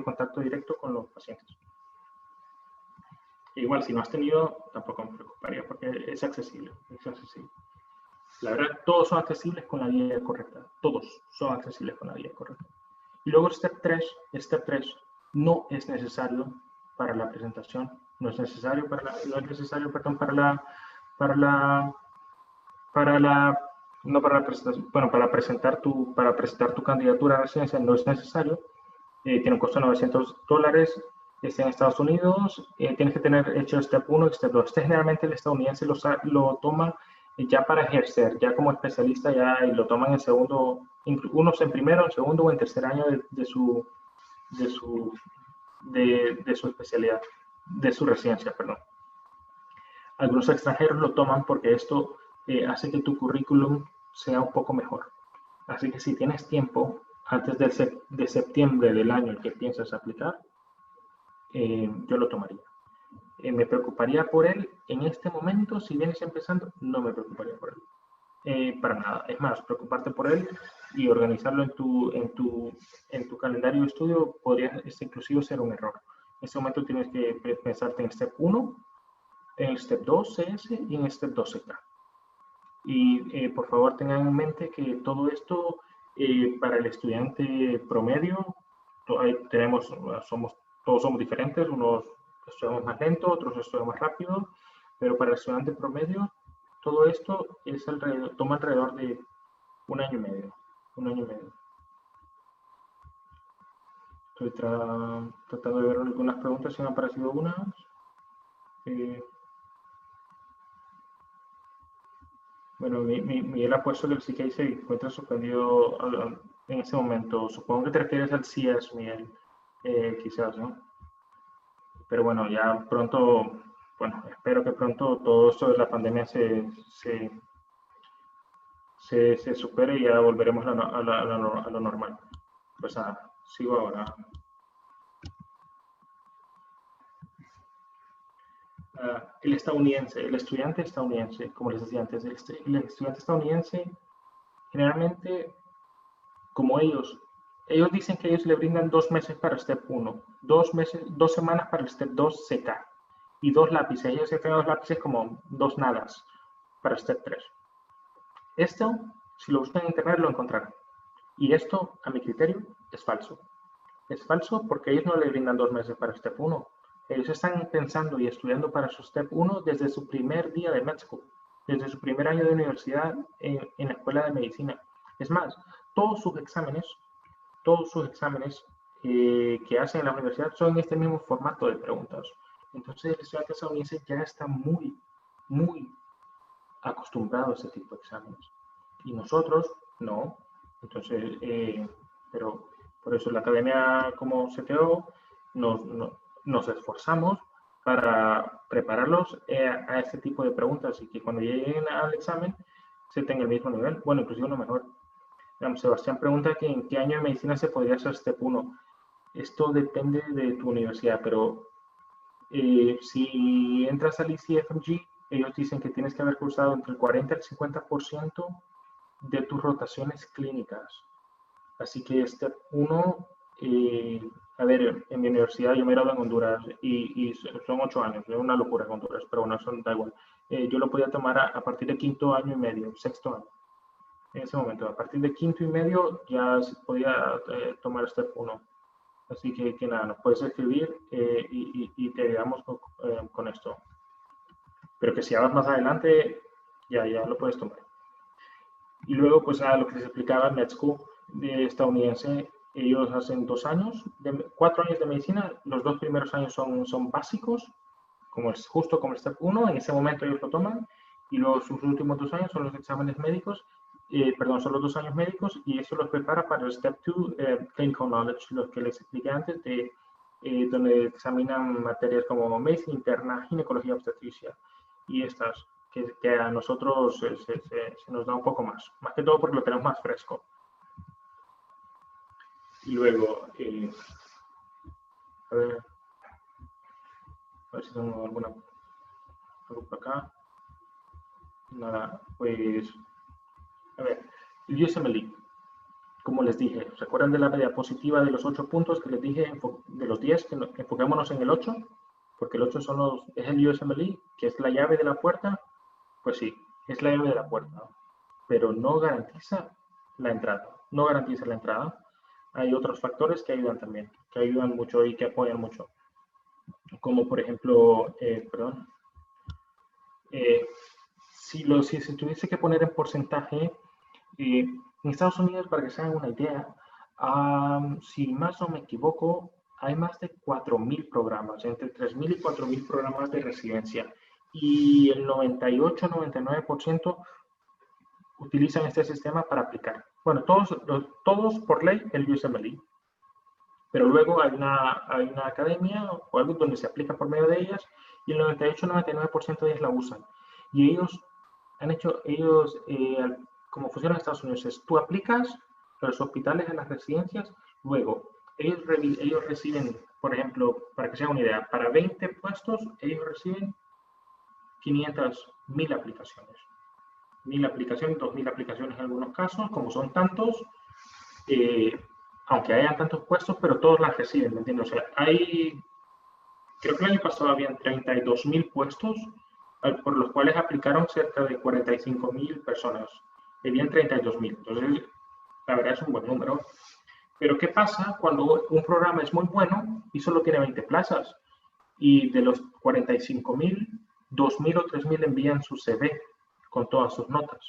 contacto directo con los pacientes. Igual, si no has tenido, tampoco me preocuparía, porque es accesible. La verdad, todos son accesibles con la guía correcta. Todos son accesibles con la guía correcta. Y luego el step 3 no es necesario para la presentación, para presentar tu candidatura a residencia no es necesario. Tiene un costo de $900, está en Estados Unidos, tienes que tener hecho step 1 y step 2. Generalmente el estadounidense lo toma ya para ejercer, ya como especialista, y lo toman en segundo, unos en primero, en segundo o en tercer año de su especialidad, de su residencia, perdón. Algunos extranjeros lo toman porque esto hace que tu currículum sea un poco mejor. Así que si tienes tiempo, antes de septiembre del año en que piensas aplicar, yo lo tomaría. ¿Me preocuparía por él en este momento? Si vienes empezando, no me preocuparía por él. Para nada. Es más, preocuparte por él y organizarlo en tu calendario de estudio podría inclusive ser un error. En este momento tienes que pensarte en Step 1, en Step 2 CS y en Step 2 CK. Y por favor tengan en mente que todo esto para el estudiante promedio, todos somos diferentes, unos estudiamos más lento, otros estudiamos más rápido, pero para el estudiante promedio todo esto toma alrededor de un año y medio. Estoy tratando de ver algunas preguntas, si me han aparecido unas. Bueno, Miguel ha puesto que el CK se encuentra suspendido en este momento. Supongo que te refieres al CS, Miguel, quizás, ¿no? Pero bueno, ya pronto, espero que pronto todo esto de la pandemia se supere y ya volveremos a lo normal. Pues nada, sigo ahora. El estudiante estadounidense, como les decía antes, el estudiante estadounidense, generalmente, como ellos dicen que ellos le brindan 2 meses para Step 1, 2 semanas para el Step 2 CK y 2 lápices. Ellos se tienen 2 lápices como 2 nadas para Step 3. Esto, si lo buscan en internet, lo encontrarán. Y esto, a mi criterio, es falso. Es falso porque ellos no le brindan 2 meses para Step 1. Ellos están pensando y estudiando para su Step 1 desde su primer día de med school, desde su primer año de universidad en la escuela de medicina. Es más, todos sus exámenes que hacen en la universidad son en este mismo formato de preguntas. Entonces el estudiante estadounidense ya está muy, muy acostumbrado a ese tipo de exámenes. Y nosotros no. Entonces, pero por eso la academia como CTO nos esforzamos para prepararlos a este tipo de preguntas y que cuando lleguen al examen se tenga el mismo nivel, bueno, inclusive uno mejor. Sebastián pregunta que en qué año de medicina se podría hacer Step 1. Esto depende de tu universidad, pero si entras al ECFMG, ellos dicen que tienes que haber cursado entre el 40 y el 50% de tus rotaciones clínicas. Así que Step 1, a ver, en mi universidad yo me gradué en Honduras y son 8 años, es una locura en Honduras, pero bueno, eso da igual. Yo lo podía tomar a partir de quinto año y medio, sexto año. En ese momento, a partir de quinto y medio ya se podía tomar Step 1. Así que nada, nos puedes escribir y te ayudamos con esto. Pero que si vas más adelante, ya lo puedes tomar. Y luego, pues a lo que les explicaba Med School estadounidense, ellos hacen 2 años, 4 años de medicina, los 2 primeros años son básicos, justo como el Step 1, en ese momento ellos lo toman, y luego sus últimos 2 años son los exámenes médicos, son los 2 años médicos, y eso los prepara para el Step 2, Clinical Knowledge, lo que les expliqué antes, donde examinan materias como medicina interna, ginecología, obstetricia, y estas, que a nosotros se nos da un poco más que todo porque lo tenemos más fresco. Y luego, a ver si tengo algo por acá. Nada, pues, a ver, el USMLE, como les dije, ¿se acuerdan de la diapositiva de los 8 puntos que les dije, de los 10, que enfoquémonos en el 8? Porque el 8 es el USMLE, que es la llave de la puerta. Pues sí, es la llave de la puerta, pero no garantiza la entrada. No garantiza la entrada. Hay otros factores que ayudan también, que ayudan mucho y que apoyan mucho. Como por ejemplo, si se tuviese que poner en porcentaje, en Estados Unidos, para que se hagan una idea, si más no me equivoco, hay más de 4.000 programas, entre 3.000 y 4.000 programas de residencia. Y el 98-99% utilizan este sistema para aplicar. Bueno, todos por ley el USMLE, pero luego hay una academia o algo donde se aplica por medio de ellas y el 98-99% de ellas la usan. Y ellos como funciona en Estados Unidos, es tú aplicas a los hospitales, a las residencias, luego ellos reciben, por ejemplo, para que sea una idea, para 20 puestos ellos reciben 500.000 aplicaciones. 1.000 aplicaciones, 2.000 aplicaciones en algunos casos, como son tantos, aunque hayan tantos puestos, pero todos las reciben, ¿me entiendes? O sea, creo que el año pasado habían 32.000 puestos, por los cuales aplicaron cerca de 45.000 personas. Habían 32.000, entonces la verdad es un buen número. Pero ¿qué pasa cuando un programa es muy bueno y solo tiene 20 plazas? Y de los 45.000, 2.000 o 3.000 envían su CV con todas sus notas.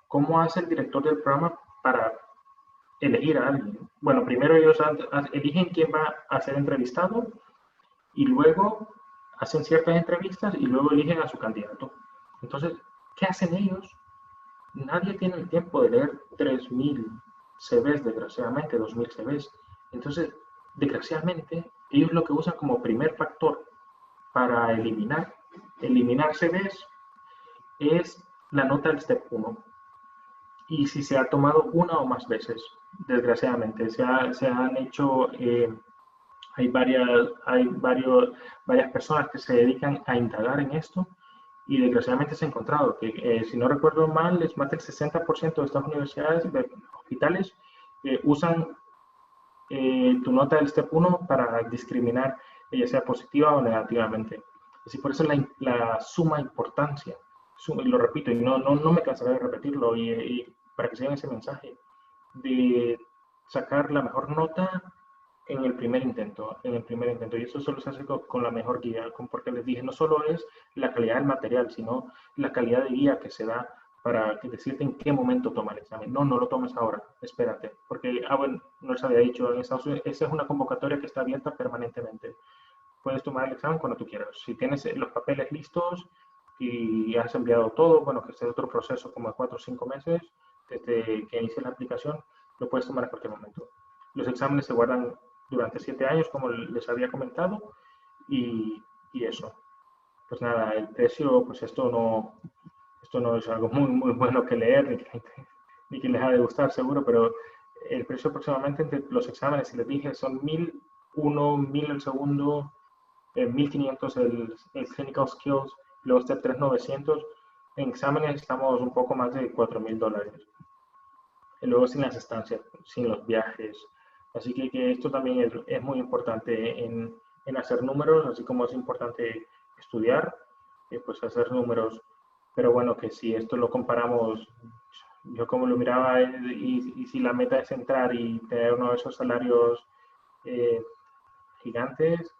¿Cómo hace el director del programa para elegir a alguien? Bueno, primero ellos eligen quién va a ser entrevistado y luego hacen ciertas entrevistas y luego eligen a su candidato. Entonces, ¿qué hacen ellos? Nadie tiene el tiempo de leer 3.000 CVs, desgraciadamente, 2.000 CVs. Entonces, desgraciadamente, ellos lo que usan como primer factor para eliminar CVs es la nota del Step 1. Y si se ha tomado una o más veces, desgraciadamente, se han hecho, hay varias personas que se dedican a indagar en esto y desgraciadamente se ha encontrado que, si no recuerdo mal, es más del 60% de estas universidades, de hospitales, usan tu nota del Step 1 para discriminar, ya sea positiva o negativamente. Así por eso la suma importancia, lo repito y no me cansaré de repetirlo y para que sigan ese mensaje, de sacar la mejor nota en el primer intento, y eso solo se hace con la mejor guía, porque les dije, no solo es la calidad del material, sino la calidad de guía que se da para decirte en qué momento toma el examen. No lo tomes ahora, espérate, porque, bueno, no les había dicho, en Estados Unidos, esa es una convocatoria que está abierta permanentemente. Puedes tomar el examen cuando tú quieras. Si tienes los papeles listos y has enviado todo, bueno, que este es otro proceso como de 4 o 5 meses, desde que inicie la aplicación, lo puedes tomar a cualquier momento. Los exámenes se guardan durante 7 años, como les había comentado, y eso. Pues nada, el precio, pues esto no es algo muy bueno que leer, y que les ha de gustar seguro, pero el precio aproximadamente entre los exámenes, si les dije, son 1001, 1000 el segundo, 1500 el Clinical Skills, luego Step 3, 900. En exámenes estamos un poco más de $4000. Y luego sin las estancias, sin los viajes. Así que esto también es muy importante en hacer números, así como es importante estudiar, pues hacer números. Pero bueno, que si esto lo comparamos, yo como lo miraba, y si la meta es entrar y tener uno de esos salarios gigantes,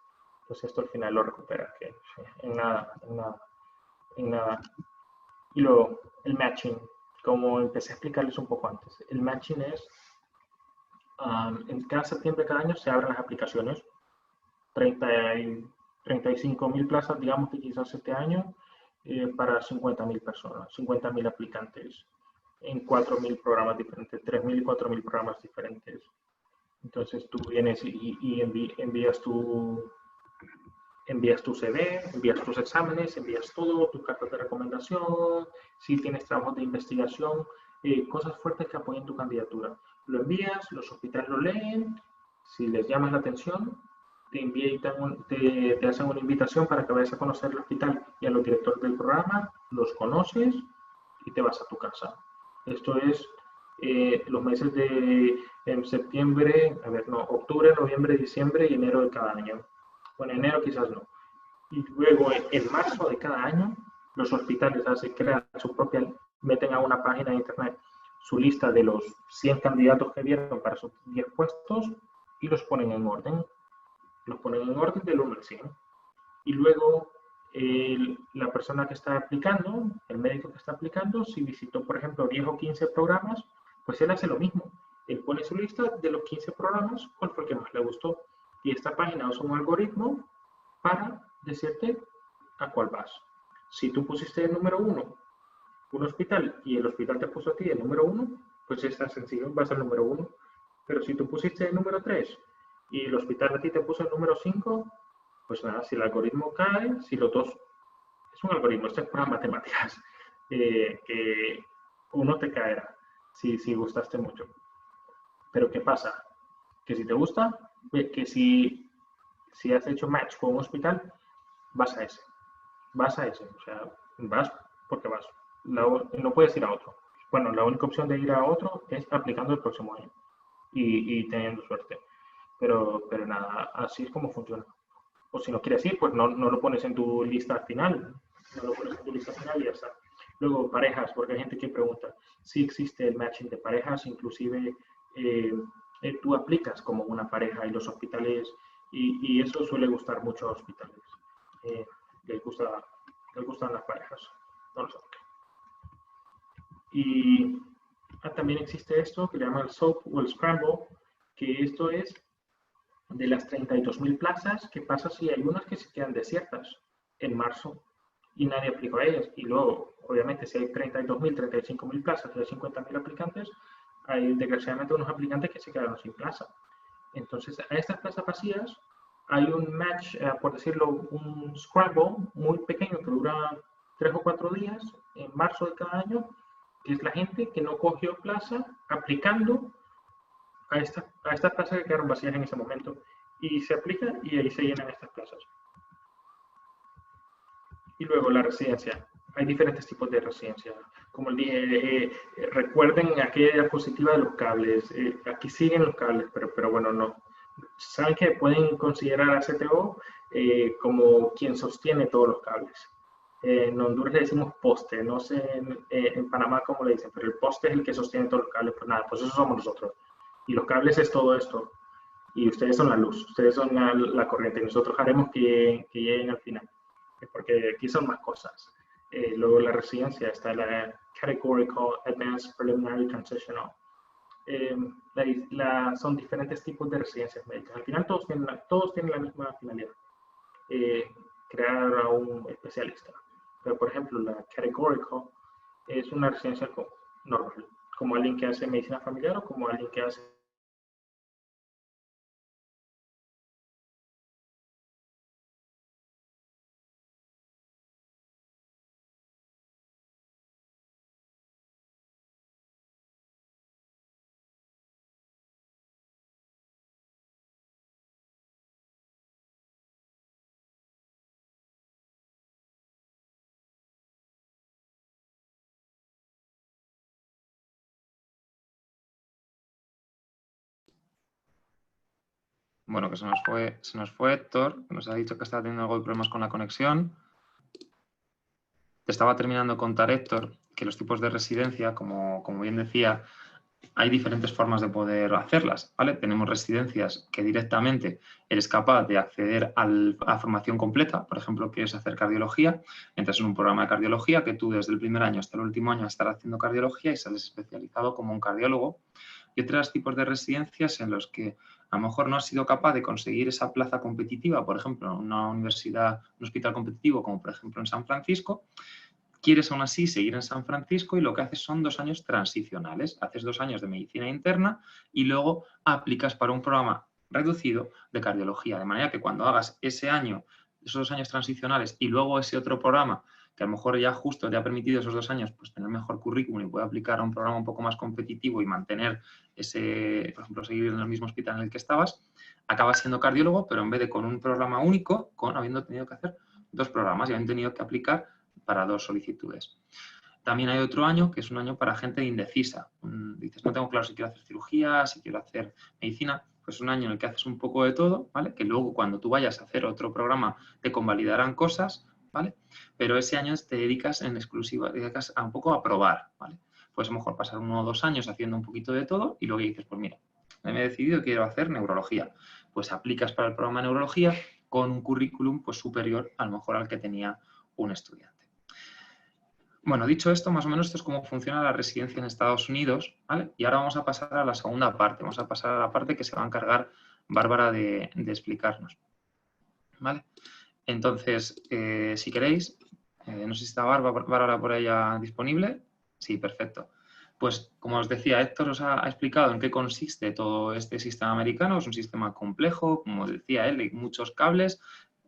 pues esto al final lo recupera, que en nada, en nada, en nada. Y luego, el matching, como empecé a explicarles un poco antes. El matching es, en cada septiembre de cada año se abren las aplicaciones, 35.000 plazas, digamos que quizás este año, para 50.000 personas, 50.000 aplicantes en 4.000 programas diferentes, 3.000 y 4.000 programas diferentes. Entonces tú vienes y envías tu CV, envías tus exámenes, envías todo, tus cartas de recomendación, si tienes trabajos de investigación, cosas fuertes que apoyen tu candidatura. Lo envías, los hospitales lo leen, si les llamas la atención, te hacen una invitación para que vayas a conocer el hospital y a los directores del programa, los conoces y te vas a tu casa. Esto es los meses de septiembre, octubre, noviembre, diciembre y enero de cada año. Bueno, enero quizás no. Y luego en marzo de cada año, los hospitales crean su propia, meten a una página de internet su lista de los 100 candidatos que vieron para sus 10 puestos y los ponen en orden. Los ponen en orden del 1 al 100. Y luego la persona que está aplicando, el médico que está aplicando, si visitó, por ejemplo, 10 o 15 programas, pues él hace lo mismo. Él pone su lista de los 15 programas, cuál fue el que más le gustó. Y esta página usa un algoritmo para decirte a cuál vas. Si tú pusiste el número 1 un hospital y el hospital te puso a ti el número 1, pues es tan sencillo, vas al número 1. Pero si tú pusiste el número 3 y el hospital a ti te puso el número 5, pues nada, si el algoritmo cae, si los dos, es un algoritmo, esto es para matemáticas, que uno te caerá si gustaste mucho. Pero ¿qué pasa? Que si te gusta, que si has hecho match con un hospital, vas a ese. O sea, vas porque vas. No puedes ir a otro. Bueno, la única opción de ir a otro es aplicando el próximo año y teniendo suerte. Pero nada, así es como funciona. O si no quieres ir, pues no lo pones en tu lista final. No lo pones en tu lista final y ya está. Luego, parejas, porque hay gente que pregunta si existe el matching de parejas, inclusive tú aplicas como una pareja y los hospitales, y eso suele gustar mucho a los hospitales. Les gustan las parejas, no lo sé. Y también existe esto que le llama el SOAP o el Scramble, que esto es de las 32.000 plazas. ¿Qué pasa si hay unas que se quedan desiertas en marzo y nadie aplicó a ellas? Y luego, obviamente, si hay 32.000, 35.000 plazas y hay 50.000 aplicantes, hay desgraciadamente unos aplicantes que se quedaron sin plaza. Entonces, a estas plazas vacías hay un match, por decirlo, un scramble muy pequeño que dura 3 o 4 días en marzo de cada año, que es la gente que no cogió plaza aplicando a estas plazas que quedaron vacías en ese momento. Y se aplica y ahí se llenan estas plazas. Y luego la residencia. Hay diferentes tipos de residencia. Como les dije, recuerden aquella diapositiva de los cables. Aquí siguen los cables, pero bueno, no. Saben que pueden considerar a CTO como quien sostiene todos los cables. En Honduras le decimos poste, no sé en Panamá cómo le dicen, pero el poste es el que sostiene todos los cables. Pues nada, pues eso somos nosotros. Y los cables es todo esto. Y ustedes son la luz, ustedes son la corriente. Y nosotros haremos que lleguen al final. Porque aquí son más cosas. Luego la residencia está la Categorical, Advanced, Preliminary, Transitional. Son diferentes tipos de residencias médicas. Al final todos tienen la misma finalidad, crear a un especialista. Pero por ejemplo la Categorical es una residencia normal, como alguien que hace medicina familiar o como alguien que hace bueno, que se nos fue Héctor, que nos ha dicho que estaba teniendo algo de problemas con la conexión. Te estaba terminando de contar, Héctor, que los tipos de residencia, como bien decía, hay diferentes formas de poder hacerlas, ¿vale? Tenemos residencias que directamente eres capaz de acceder a la formación completa. Por ejemplo, quieres hacer cardiología, entras en un programa de cardiología que tú desde el primer año hasta el último año estarás haciendo cardiología y sales especializado como un cardiólogo. Y otros tipos de residencias en los que a lo mejor no has sido capaz de conseguir esa plaza competitiva, por ejemplo, en una universidad, un hospital competitivo, como por ejemplo en San Francisco. Quieres aún así seguir en San Francisco y lo que haces son 2 años transicionales. Haces 2 años de medicina interna y luego aplicas para un programa reducido de cardiología. De manera que cuando hagas ese año, esos 2 años transicionales y luego ese otro programa, que a lo mejor ya justo te ha permitido esos 2 años pues tener mejor currículum y puede aplicar a un programa un poco más competitivo y mantener ese, por ejemplo, seguir en el mismo hospital en el que estabas, acabas siendo cardiólogo, pero en vez de con un programa único, habiendo tenido que hacer 2 programas y habiendo tenido que aplicar para 2 solicitudes. También hay otro año que es un año para gente indecisa. Dices, no tengo claro si quiero hacer cirugía, si quiero hacer medicina. Pues un año en el que haces un poco de todo, ¿vale? Que luego cuando tú vayas a hacer otro programa te convalidarán cosas, ¿vale? Pero ese año te dedicas en exclusiva, te dedicas a un poco a probar, ¿vale? Pues a lo mejor pasar 1 o 2 años haciendo un poquito de todo y luego dices, pues mira, me he decidido que quiero hacer neurología. Pues aplicas para el programa de neurología con un currículum pues superior a lo mejor al que tenía un estudiante. Bueno, dicho esto, más o menos esto es cómo funciona la residencia en Estados Unidos, ¿vale? Y ahora vamos a pasar a la segunda parte, vamos a pasar a la parte que se va a encargar Bárbara de explicarnos, ¿vale? Entonces, si queréis, no sé si está Bárbara por ella disponible. Sí, perfecto. Pues, como os decía, Héctor os ha explicado en qué consiste todo este sistema americano. Es un sistema complejo, como decía él, hay muchos cables,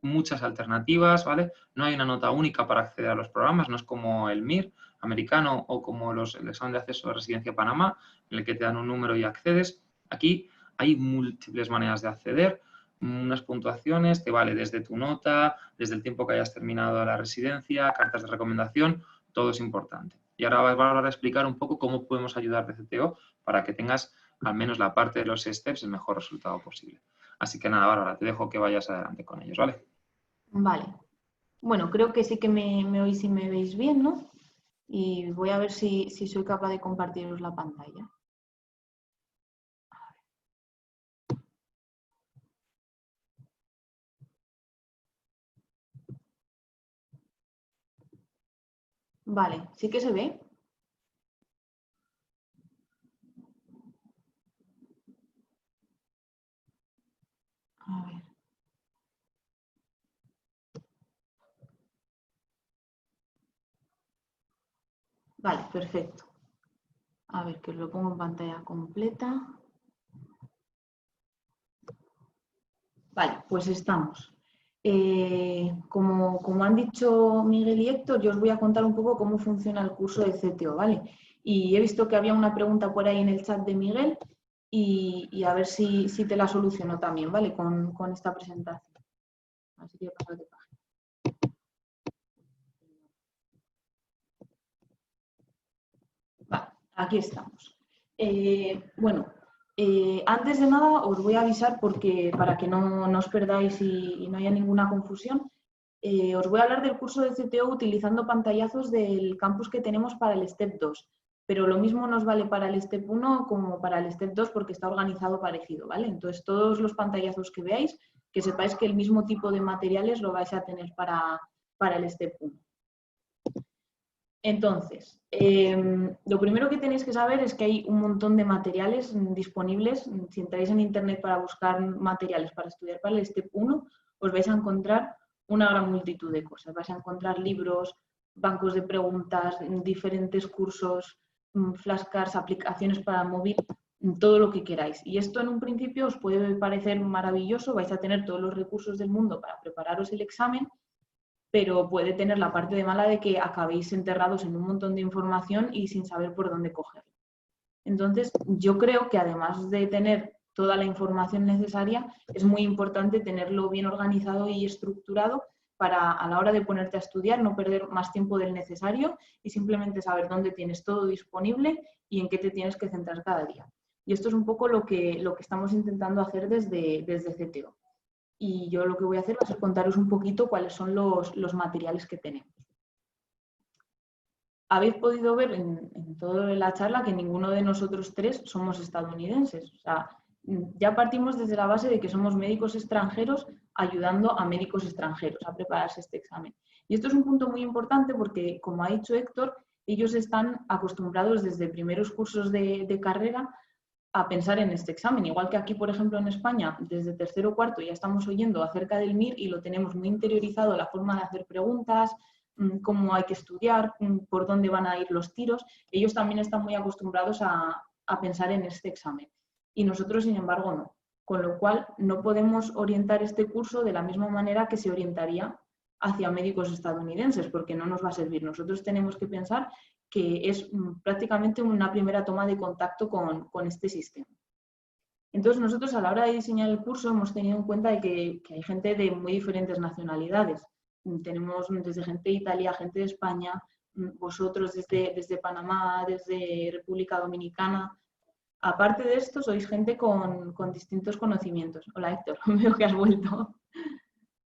muchas alternativas, ¿vale? No hay una nota única para acceder a los programas, no es como el MIR americano o como el examen de acceso a la residencia Panamá, en el que te dan un número y accedes. Aquí hay múltiples maneras de acceder, unas puntuaciones, te vale desde tu nota, desde el tiempo que hayas terminado la residencia, cartas de recomendación, todo es importante. Y ahora vamos a explicar un poco cómo podemos ayudar de CTO para que tengas al menos la parte de los steps el mejor resultado posible. Así que nada, Bárbara, te dejo que vayas adelante con ellos, ¿vale? Vale. Bueno, creo que sí que me oís y me veis bien, ¿no? Y voy a ver si soy capaz de compartiros la pantalla. Vale, ¿sí que se ve? A ver. Vale, perfecto. A ver, que os lo pongo en pantalla completa. Vale, pues estamos. Como han dicho Miguel y Héctor, yo os voy a contar un poco cómo funciona el curso de CTO, ¿vale? Y he visto que había una pregunta por ahí en el chat de Miguel y a ver si te la soluciono también, ¿vale? Con esta presentación. Así que pasad de página. Vale, aquí estamos. Bueno, antes de nada os voy a avisar para que no os perdáis y no haya ninguna confusión. Os voy a hablar del curso de CTO utilizando pantallazos del campus que tenemos para el Step 2, pero lo mismo nos vale para el Step 1 como para el Step 2 porque está organizado parecido, ¿vale? Entonces, todos los pantallazos que veáis, que sepáis que el mismo tipo de materiales lo vais a tener para el Step 1. Entonces, lo primero que tenéis que saber es que hay un montón de materiales disponibles. Si entráis en Internet para buscar materiales para estudiar para el Step 1, os vais a encontrar una gran multitud de cosas. Vais a encontrar libros, bancos de preguntas, diferentes cursos, flashcards, aplicaciones para móvil, todo lo que queráis. Y esto en un principio os puede parecer maravilloso, vais a tener todos los recursos del mundo para prepararos el examen, pero puede tener la parte de mala de que acabéis enterrados en un montón de información y sin saber por dónde cogerla. Entonces, yo creo que además de tener toda la información necesaria, es muy importante tenerlo bien organizado y estructurado para a la hora de ponerte a estudiar no perder más tiempo del necesario y simplemente saber dónde tienes todo disponible y en qué te tienes que centrar cada día. Y esto es un poco lo que estamos intentando hacer desde CTO. Y yo lo que voy a hacer va a ser contaros un poquito cuáles son los materiales que tenemos. Habéis podido ver en toda la charla que ninguno de nosotros tres somos estadounidenses. O sea, ya partimos desde la base de que somos médicos extranjeros ayudando a médicos extranjeros a prepararse este examen. Y esto es un punto muy importante porque, como ha dicho Héctor, ellos están acostumbrados desde primeros cursos de carrera a pensar en este examen. Igual que aquí, por ejemplo, en España, desde tercero o cuarto ya estamos oyendo acerca del MIR y lo tenemos muy interiorizado, la forma de hacer preguntas, cómo hay que estudiar, por dónde van a ir los tiros. Ellos también están muy acostumbrados a pensar en este examen. Y nosotros, sin embargo, no. Con lo cual, no podemos orientar este curso de la misma manera que se orientaría hacia médicos estadounidenses, porque no nos va a servir. Nosotros tenemos que pensar que es prácticamente una primera toma de contacto con este sistema. Entonces, nosotros a la hora de diseñar el curso hemos tenido en cuenta de que hay gente de muy diferentes nacionalidades. Tenemos desde gente de Italia, gente de España, vosotros desde Panamá, desde República Dominicana. Aparte de esto, sois gente con distintos conocimientos. Hola, Héctor, veo que has vuelto.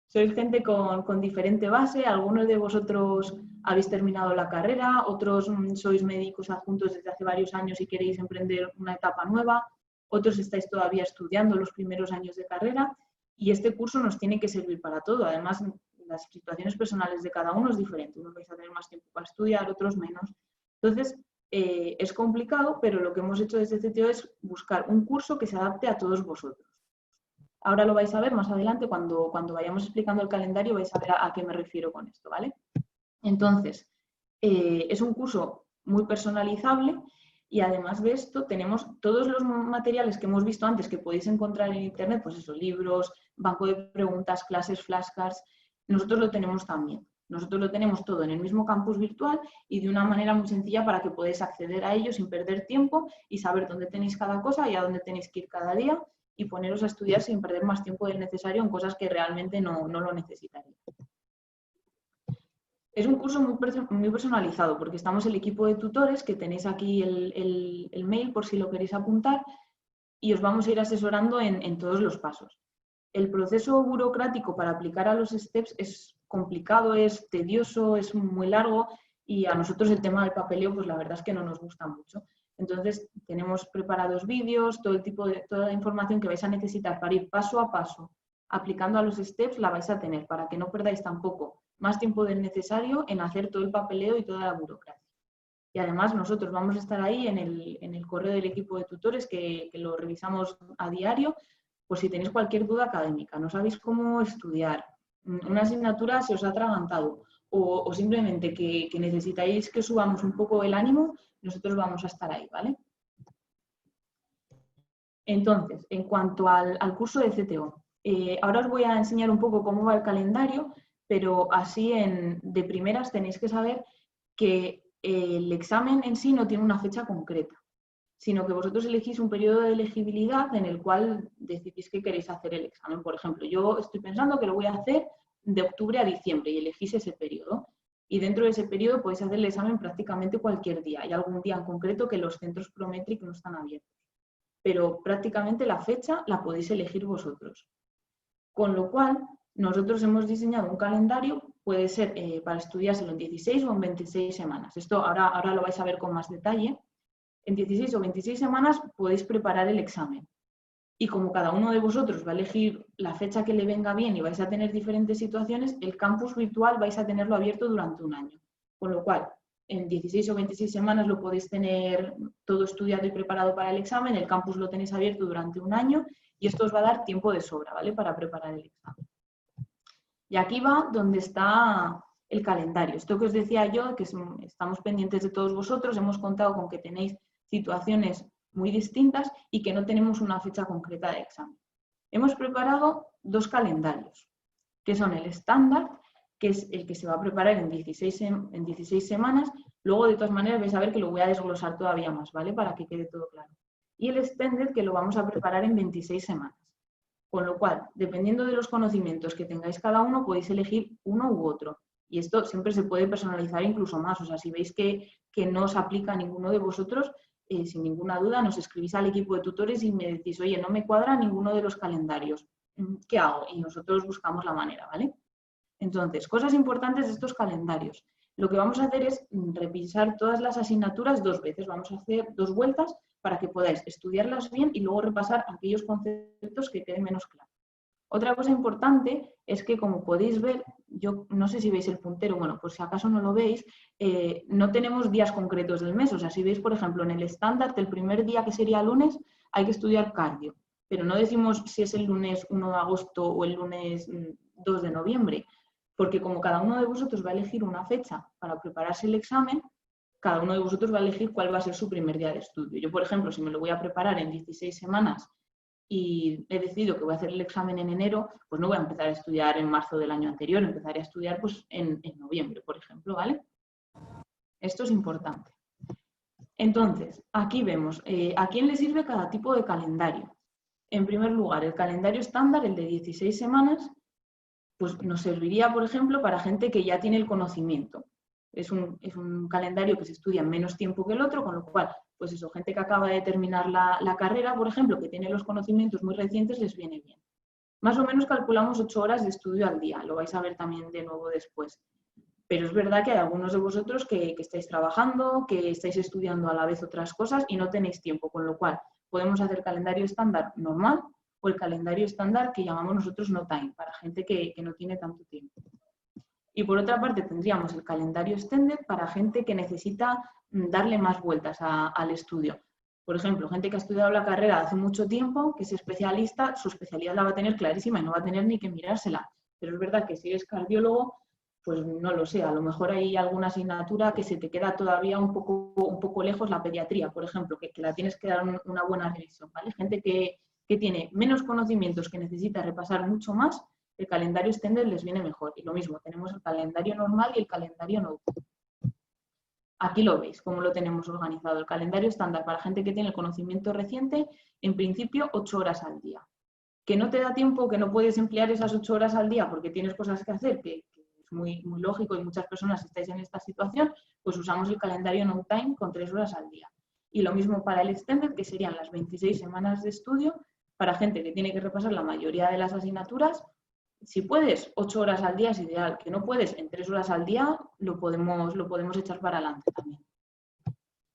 Sois gente con diferente base, algunos de vosotros habéis terminado la carrera, otros sois médicos adjuntos desde hace varios años y queréis emprender una etapa nueva, otros estáis todavía estudiando los primeros años de carrera y este curso nos tiene que servir para todo. Además, las situaciones personales de cada uno es diferente. Unos vais a tener más tiempo para estudiar, otros menos. Entonces, es complicado, pero lo que hemos hecho desde CTO es buscar un curso que se adapte a todos vosotros. Ahora lo vais a ver más adelante, cuando vayamos explicando el calendario vais a ver a qué me refiero con esto, ¿vale? Entonces, es un curso muy personalizable y además de esto tenemos todos los materiales que hemos visto antes que podéis encontrar en internet, pues eso, libros, banco de preguntas, clases, flashcards, nosotros lo tenemos también. Nosotros lo tenemos todo en el mismo campus virtual y de una manera muy sencilla para que podáis acceder a ello sin perder tiempo y saber dónde tenéis cada cosa y a dónde tenéis que ir cada día y poneros a estudiar sin perder más tiempo del necesario en cosas que realmente no lo necesitaréis. Es un curso muy personalizado porque estamos el equipo de tutores, que tenéis aquí el mail por si lo queréis apuntar, y os vamos a ir asesorando en todos los pasos. El proceso burocrático para aplicar a los STEPS es complicado, es tedioso, es muy largo y a nosotros el tema del papeleo, pues la verdad es que no nos gusta mucho. Entonces, tenemos preparados vídeos, toda la información que vais a necesitar para ir paso a paso aplicando a los STEPS la vais a tener para que no perdáis tampoco más tiempo del necesario en hacer todo el papeleo y toda la burocracia. Y además nosotros vamos a estar ahí en el correo del equipo de tutores que lo revisamos a diario, por si tenéis cualquier duda académica, no sabéis cómo estudiar, una asignatura se os ha atragantado o simplemente que necesitáis que subamos un poco el ánimo, nosotros vamos a estar ahí, ¿vale? Entonces, en cuanto al curso de CTO, ahora os voy a enseñar un poco cómo va el calendario, pero así de primeras tenéis que saber que el examen en sí no tiene una fecha concreta, sino que vosotros elegís un periodo de elegibilidad en el cual decidís que queréis hacer el examen. Por ejemplo, yo estoy pensando que lo voy a hacer de octubre a diciembre y elegís ese periodo. Y dentro de ese periodo podéis hacer el examen prácticamente cualquier día. Hay algún día en concreto que los centros Prometric no están abiertos. Pero prácticamente la fecha la podéis elegir vosotros. Con lo cual, nosotros hemos diseñado un calendario, puede ser para estudiárselo en 16 o en 26 semanas. Esto ahora lo vais a ver con más detalle. En 16 o 26 semanas podéis preparar el examen. Y como cada uno de vosotros va a elegir la fecha que le venga bien y vais a tener diferentes situaciones, el campus virtual vais a tenerlo abierto durante un año. Con lo cual, en 16 o 26 semanas lo podéis tener todo estudiado y preparado para el examen, el campus lo tenéis abierto durante un año y esto os va a dar tiempo de sobra, ¿vale? Para preparar el examen. Y aquí va donde está el calendario. Esto que os decía yo, que estamos pendientes de todos vosotros, hemos contado con que tenéis situaciones muy distintas y que no tenemos una fecha concreta de examen. Hemos preparado dos calendarios, que son el estándar, que es el que se va a preparar en 16 semanas. Luego, de todas maneras, vais a ver que lo voy a desglosar todavía más, ¿vale? Para que quede todo claro. Y el extended, que lo vamos a preparar en 26 semanas. Con lo cual, dependiendo de los conocimientos que tengáis cada uno, podéis elegir uno u otro. Y esto siempre se puede personalizar incluso más. O sea, si veis que no os aplica a ninguno de vosotros, sin ninguna duda nos escribís al equipo de tutores y me decís, oye, no me cuadra ninguno de los calendarios, ¿qué hago? Y nosotros buscamos la manera, ¿vale? Entonces, cosas importantes de estos calendarios. Lo que vamos a hacer es revisar todas las asignaturas 2 veces. Vamos a hacer 2 vueltas para que podáis estudiarlas bien y luego repasar aquellos conceptos que queden menos claros. Otra cosa importante es que, como podéis ver, yo no sé si veis el puntero, bueno, pues si acaso no lo veis, no tenemos días concretos del mes. O sea, si veis, por ejemplo, en el estándar, el primer día, que sería lunes, hay que estudiar cardio. Pero no decimos si es el lunes 1 de agosto o el lunes 2 de noviembre, porque como cada uno de vosotros va a elegir una fecha para prepararse el examen, cada uno de vosotros va a elegir cuál va a ser su primer día de estudio. Yo, por ejemplo, si me lo voy a preparar en 16 semanas y he decidido que voy a hacer el examen en enero, pues no voy a empezar a estudiar en marzo del año anterior, empezaré a estudiar pues, en noviembre, por ejemplo, ¿vale? Esto es importante. Entonces, aquí vemos a quién le sirve cada tipo de calendario. En primer lugar, el calendario estándar, el de 16 semanas, pues nos serviría, por ejemplo, para gente que ya tiene el conocimiento. Es un calendario que se estudia en menos tiempo que el otro, con lo cual, pues eso, gente que acaba de terminar la carrera, por ejemplo, que tiene los conocimientos muy recientes, les viene bien. Más o menos calculamos 8 horas de estudio al día, lo vais a ver también de nuevo después. Pero es verdad que hay algunos de vosotros que estáis trabajando, que estáis estudiando a la vez otras cosas y no tenéis tiempo, con lo cual podemos hacer calendario estándar normal o el calendario estándar que llamamos nosotros no time, para gente que no tiene tanto tiempo. Y por otra parte tendríamos el calendario extended para gente que necesita darle más vueltas al estudio. Por ejemplo, gente que ha estudiado la carrera hace mucho tiempo, que es especialista, su especialidad la va a tener clarísima y no va a tener ni que mirársela. Pero es verdad que si eres cardiólogo, pues no lo sé, a lo mejor hay alguna asignatura que se te queda todavía un poco lejos, la pediatría, por ejemplo, que la tienes que dar una buena revisión, ¿vale? Gente que tiene menos conocimientos, que necesita repasar mucho más, el calendario extended les viene mejor. Y lo mismo, tenemos el calendario normal y el calendario no. Aquí lo veis, cómo lo tenemos organizado. El calendario estándar para gente que tiene el conocimiento reciente, en principio 8 horas al día. Que no te da tiempo, que no puedes emplear esas 8 horas al día porque tienes cosas que hacer, que es muy lógico y muchas personas estáis en esta situación, pues usamos el calendario no time con 3 horas al día. Y lo mismo para el extended, que serían las 26 semanas de estudio para gente que tiene que repasar la mayoría de las asignaturas. Si puedes, 8 horas al día es ideal. Que no puedes, en 3 horas al día lo podemos echar para adelante también.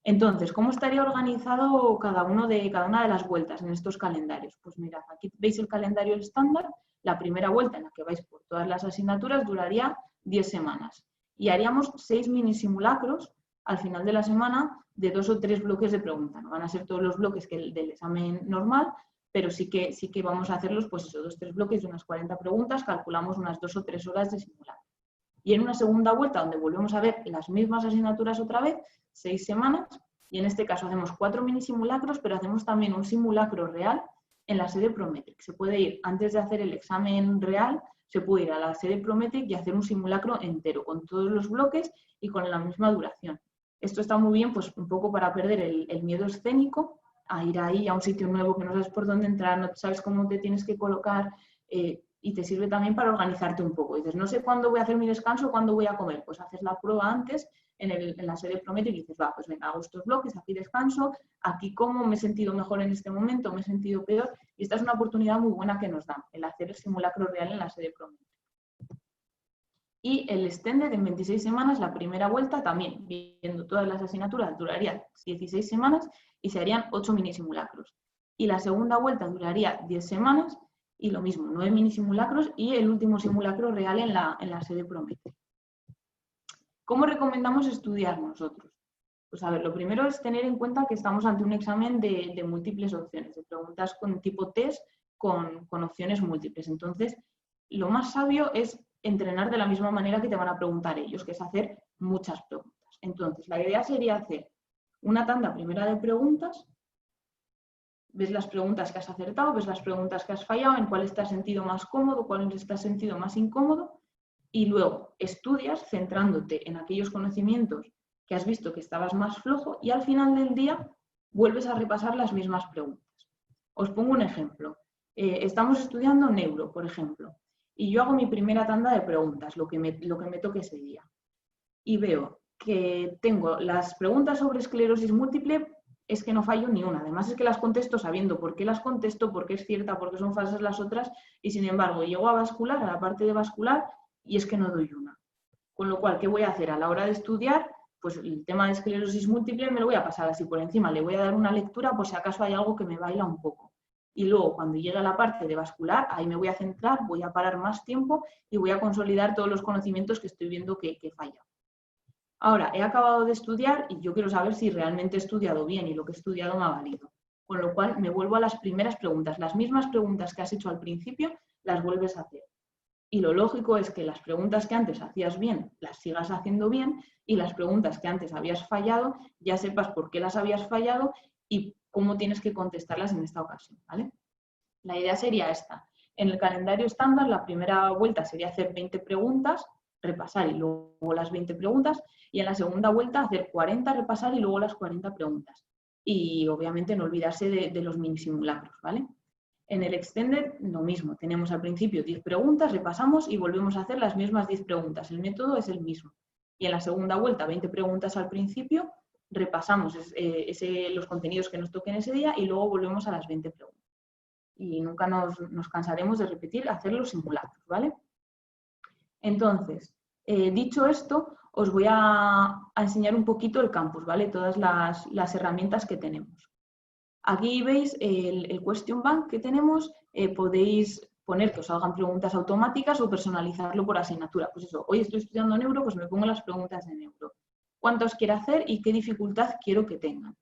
Entonces, ¿cómo estaría organizado cada una de las vueltas en estos calendarios? Pues mirad, aquí veis el calendario estándar. La primera vuelta, en la que vais por todas las asignaturas, duraría 10 semanas. Y haríamos 6 mini simulacros al final de la semana de 2 o 3 bloques de preguntas. No van a ser todos los bloques que el del examen normal, pero sí que vamos a hacerlos, pues eso, 2 o 3 bloques de unas 40 preguntas, calculamos unas 2 o 3 horas de simulacro. Y en una segunda vuelta, donde volvemos a ver las mismas asignaturas otra vez, 6 semanas, y en este caso hacemos 4 mini simulacros, pero hacemos también un simulacro real en la sede Prometric. Se puede ir, antes de hacer el examen real, se puede ir a la sede Prometric y hacer un simulacro entero, con todos los bloques y con la misma duración. Esto está muy bien, pues un poco para perder el miedo escénico, a ir ahí a un sitio nuevo que no sabes por dónde entrar, no sabes cómo te tienes que colocar, y te sirve también para organizarte un poco. Dices, no sé cuándo voy a hacer mi descanso, cuándo voy a comer. Pues haces la prueba antes en la sede Prometric y dices, va, pues venga, hago estos bloques, aquí descanso, aquí como, me he sentido mejor en este momento, me he sentido peor. Y esta es una oportunidad muy buena que nos dan, el hacer el simulacro real en la sede Prometric. Y el extended en 26 semanas, la primera vuelta también, viendo todas las asignaturas, duraría 16 semanas y se harían 8 mini simulacros. Y la segunda vuelta duraría 10 semanas y lo mismo, 9 mini simulacros y el último simulacro real en la sede Prometric. ¿Cómo recomendamos estudiar nosotros? Pues a ver, lo primero es tener en cuenta que estamos ante un examen de múltiples opciones, de preguntas con tipo test con opciones múltiples. Entonces, lo más sabio es entrenar de la misma manera que te van a preguntar ellos, que es hacer muchas preguntas. Entonces, la idea sería hacer una tanda primera de preguntas, ves las preguntas que has acertado, ves las preguntas que has fallado, en cuáles te has sentido más cómodo, cuáles te has sentido más incómodo, y luego estudias centrándote en aquellos conocimientos que has visto que estabas más flojo y al final del día vuelves a repasar las mismas preguntas. Os pongo un ejemplo. Estamos estudiando neuro, por ejemplo, y yo hago mi primera tanda de preguntas, lo que me toque ese día. Y veo que tengo las preguntas sobre esclerosis múltiple es que no fallo ni una. Además es que las contesto sabiendo por qué las contesto, por qué es cierta, por qué son falsas las otras, y sin embargo llego a vascular, a la parte de vascular, y es que no doy una. Con lo cual, ¿qué voy a hacer a la hora de estudiar? Pues el tema de esclerosis múltiple me lo voy a pasar así por encima, le voy a dar una lectura por si acaso hay algo que me baila un poco. Y luego, cuando llegue a la parte de vascular, ahí me voy a centrar, voy a parar más tiempo y voy a consolidar todos los conocimientos que estoy viendo que falla. Ahora, he acabado de estudiar y yo quiero saber si realmente he estudiado bien y lo que he estudiado me ha valido. Con lo cual, me vuelvo a las primeras preguntas. Las mismas preguntas que has hecho al principio, las vuelves a hacer. Y lo lógico es que las preguntas que antes hacías bien, las sigas haciendo bien, y las preguntas que antes habías fallado, ya sepas por qué las habías fallado y cómo tienes que contestarlas en esta ocasión, ¿vale? La idea sería esta. En el calendario estándar, la primera vuelta sería hacer 20 preguntas, repasar y luego las 20 preguntas, y en la segunda vuelta hacer 40, repasar y luego las 40 preguntas. Y obviamente no olvidarse de los mini simulacros, ¿vale? En el Extended, lo mismo. Tenemos al principio 10 preguntas, repasamos y volvemos a hacer las mismas 10 preguntas. El método es el mismo. Y en la segunda vuelta, 20 preguntas al principio, repasamos los contenidos que nos toquen ese día y luego volvemos a las 20 preguntas. Y nunca nos cansaremos de repetir, hacer los simulacros, ¿vale? Entonces, dicho esto, os voy a enseñar un poquito el campus, ¿vale? Todas las herramientas que tenemos. Aquí veis el question bank que tenemos, podéis poner que os hagan preguntas automáticas o personalizarlo por asignatura. Pues eso, hoy estoy estudiando neuro, pues me pongo las preguntas de neuro. ¿Cuántos quiero hacer y qué dificultad quiero que tengan?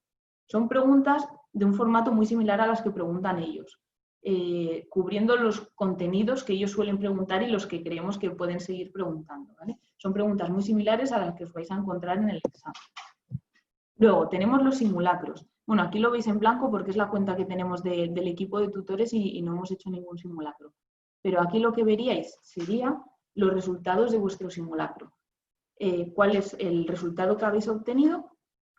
Son preguntas de un formato muy similar a las que preguntan ellos, cubriendo los contenidos que ellos suelen preguntar y los que creemos que pueden seguir preguntando, ¿vale? Son preguntas muy similares a las que os vais a encontrar en el examen. Luego, tenemos los simulacros. Bueno, aquí lo veis en blanco porque es la cuenta que tenemos del equipo de tutores y no hemos hecho ningún simulacro. Pero aquí lo que veríais sería los resultados de vuestro simulacro. Cuál es el resultado que habéis obtenido,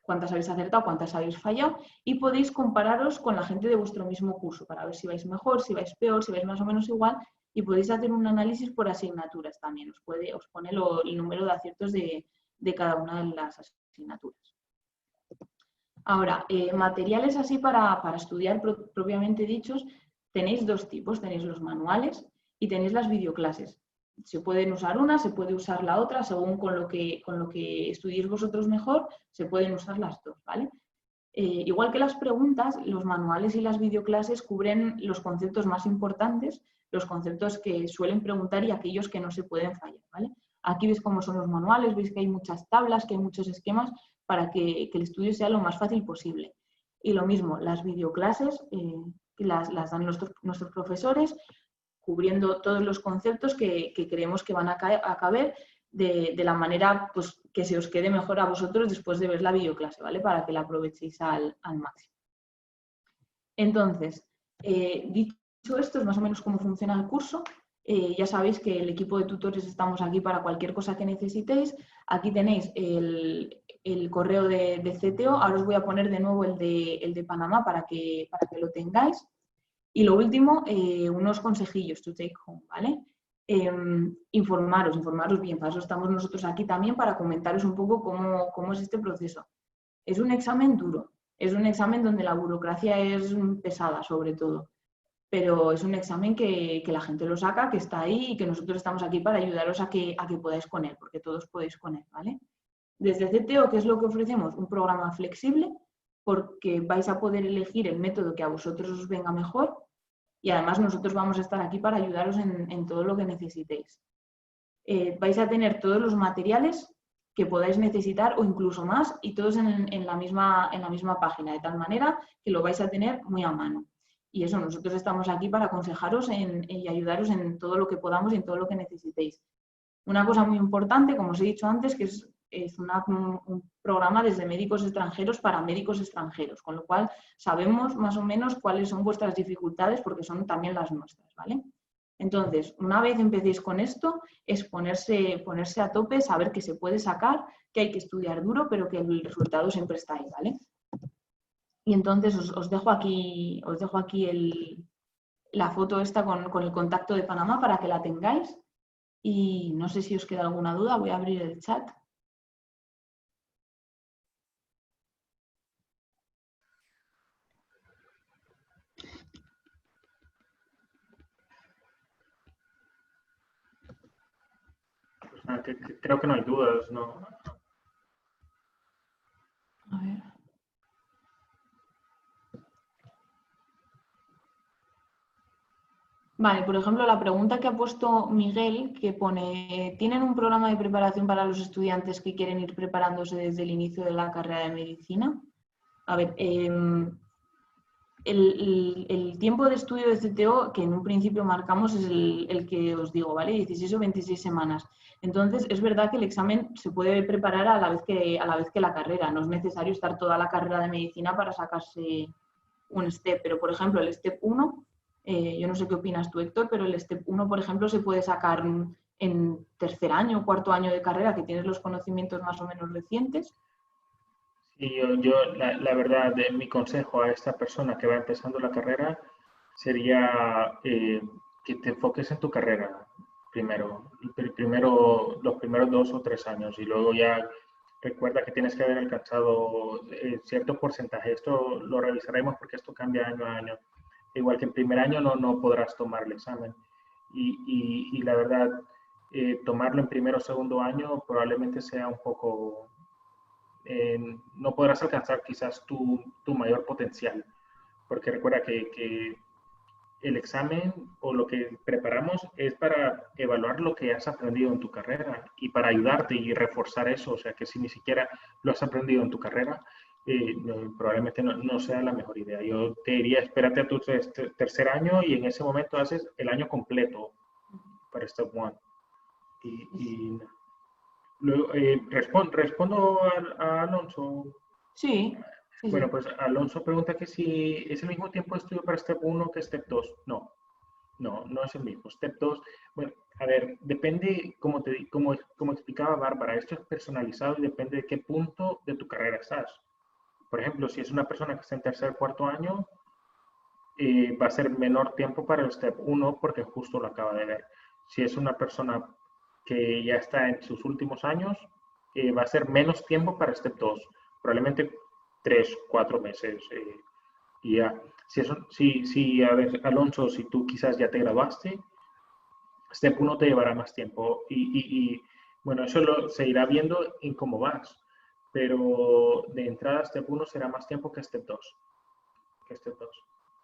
cuántas habéis acertado, cuántas habéis fallado, y podéis compararos con la gente de vuestro mismo curso para ver si vais mejor, si vais peor, si vais más o menos igual, y podéis hacer un análisis por asignaturas también. Os pone el número de aciertos de cada una de las asignaturas. Ahora, materiales así para estudiar propiamente dichos, tenéis dos tipos, tenéis los manuales y tenéis las videoclases. Se pueden usar una, se puede usar la otra, según con lo que estudiéis vosotros mejor, se pueden usar las dos, ¿vale? Igual que las preguntas, los manuales y las videoclases cubren los conceptos más importantes, los conceptos que suelen preguntar y aquellos que no se pueden fallar, ¿vale? Aquí veis cómo son los manuales, veis que hay muchas tablas, que hay muchos esquemas para que el estudio sea lo más fácil posible. Y lo mismo, las videoclases las dan nuestros profesores, cubriendo todos los conceptos que creemos que van a caber de la manera pues, que se os quede mejor a vosotros después de ver la videoclase, ¿vale? Para que la aprovechéis al máximo. Entonces, dicho esto, es más o menos cómo funciona el curso. Ya sabéis que el equipo de tutores estamos aquí para cualquier cosa que necesitéis. Aquí tenéis el correo de CTO. Ahora os voy a poner de nuevo el de Panamá para que lo tengáis. Y lo último, unos consejillos to take home, ¿vale? Informaros bien. Para eso estamos nosotros aquí también, para comentaros un poco cómo es este proceso. Es un examen duro. Es un examen donde la burocracia es pesada, sobre todo. Pero es un examen que la gente lo saca, que está ahí y que nosotros estamos aquí para ayudaros a que podáis con él, porque todos podéis con él, ¿vale? Desde CTO, ¿qué es lo que ofrecemos? Un programa flexible, porque vais a poder elegir el método que a vosotros os venga mejor y además nosotros vamos a estar aquí para ayudaros en todo lo que necesitéis. Vais a tener todos los materiales que podáis necesitar o incluso más y todos en la misma página, de tal manera que lo vais a tener muy a mano. Y eso, nosotros estamos aquí para aconsejaros y ayudaros en todo lo que podamos y en todo lo que necesitéis. Una cosa muy importante, como os he dicho antes, que es un programa desde médicos extranjeros para médicos extranjeros, con lo cual sabemos más o menos cuáles son vuestras dificultades porque son también las nuestras, ¿vale? Entonces, una vez empecéis con esto, es ponerse a tope, saber que se puede sacar, que hay que estudiar duro, pero que el resultado siempre está ahí, ¿vale? Y entonces os dejo aquí la foto esta con el contacto de Panamá para que la tengáis. Y no sé si os queda alguna duda, voy a abrir el chat. creo que no hay dudas, ¿no? A ver. Vale, por ejemplo, la pregunta que ha puesto Miguel, que pone, ¿tienen un programa de preparación para los estudiantes que quieren ir preparándose desde el inicio de la carrera de medicina? A ver, el tiempo de estudio de CTO que en un principio marcamos es el que os digo, ¿vale? 16 o 26 semanas. Entonces, es verdad que el examen se puede preparar a la vez que la carrera. No es necesario estar toda la carrera de medicina para sacarse un STEP. Pero, por ejemplo, el STEP 1, yo no sé qué opinas tú, Héctor, pero el STEP 1, por ejemplo, se puede sacar en tercer año o cuarto año de carrera, que tienes los conocimientos más o menos recientes. Y la verdad, mi consejo a esta persona que va empezando la carrera sería que te enfoques en tu carrera primero, los primeros 2 o 3 años, y luego ya recuerda que tienes que haber alcanzado cierto porcentaje. Esto lo revisaremos porque esto cambia año a año. Igual que en primer año no podrás tomar el examen. Y la verdad, tomarlo en primero o segundo año probablemente sea un poco no podrás alcanzar quizás tu mayor potencial, porque recuerda que el examen o lo que preparamos es para evaluar lo que has aprendido en tu carrera y para ayudarte y reforzar eso. O sea, que si ni siquiera lo has aprendido en tu carrera, probablemente no sea la mejor idea. Yo te diría, espérate a tu tercer año y en ese momento haces el año completo para Step 1. Y luego, respondo a Alonso. Sí, sí, Bueno, sí. pues Alonso pregunta que si es el mismo tiempo de estudio para Step 1 que Step 2. No es el mismo. Step 2, bueno, a ver, depende, como explicaba Bárbara, esto es personalizado y depende de qué punto de tu carrera estás. Por ejemplo, si es una persona que está en tercer o cuarto año, va a ser menor tiempo para el Step 1 porque justo lo acaba de ver. Si es una persona que ya está en sus últimos años, va a ser menos tiempo para Step 2, probablemente 3, 4 meses. Y ya, a ver, Alonso, si tú quizás ya te graduaste, Step 1 te llevará más tiempo bueno, eso se irá viendo en cómo vas, pero de entrada Step 1 será más tiempo que Step 2.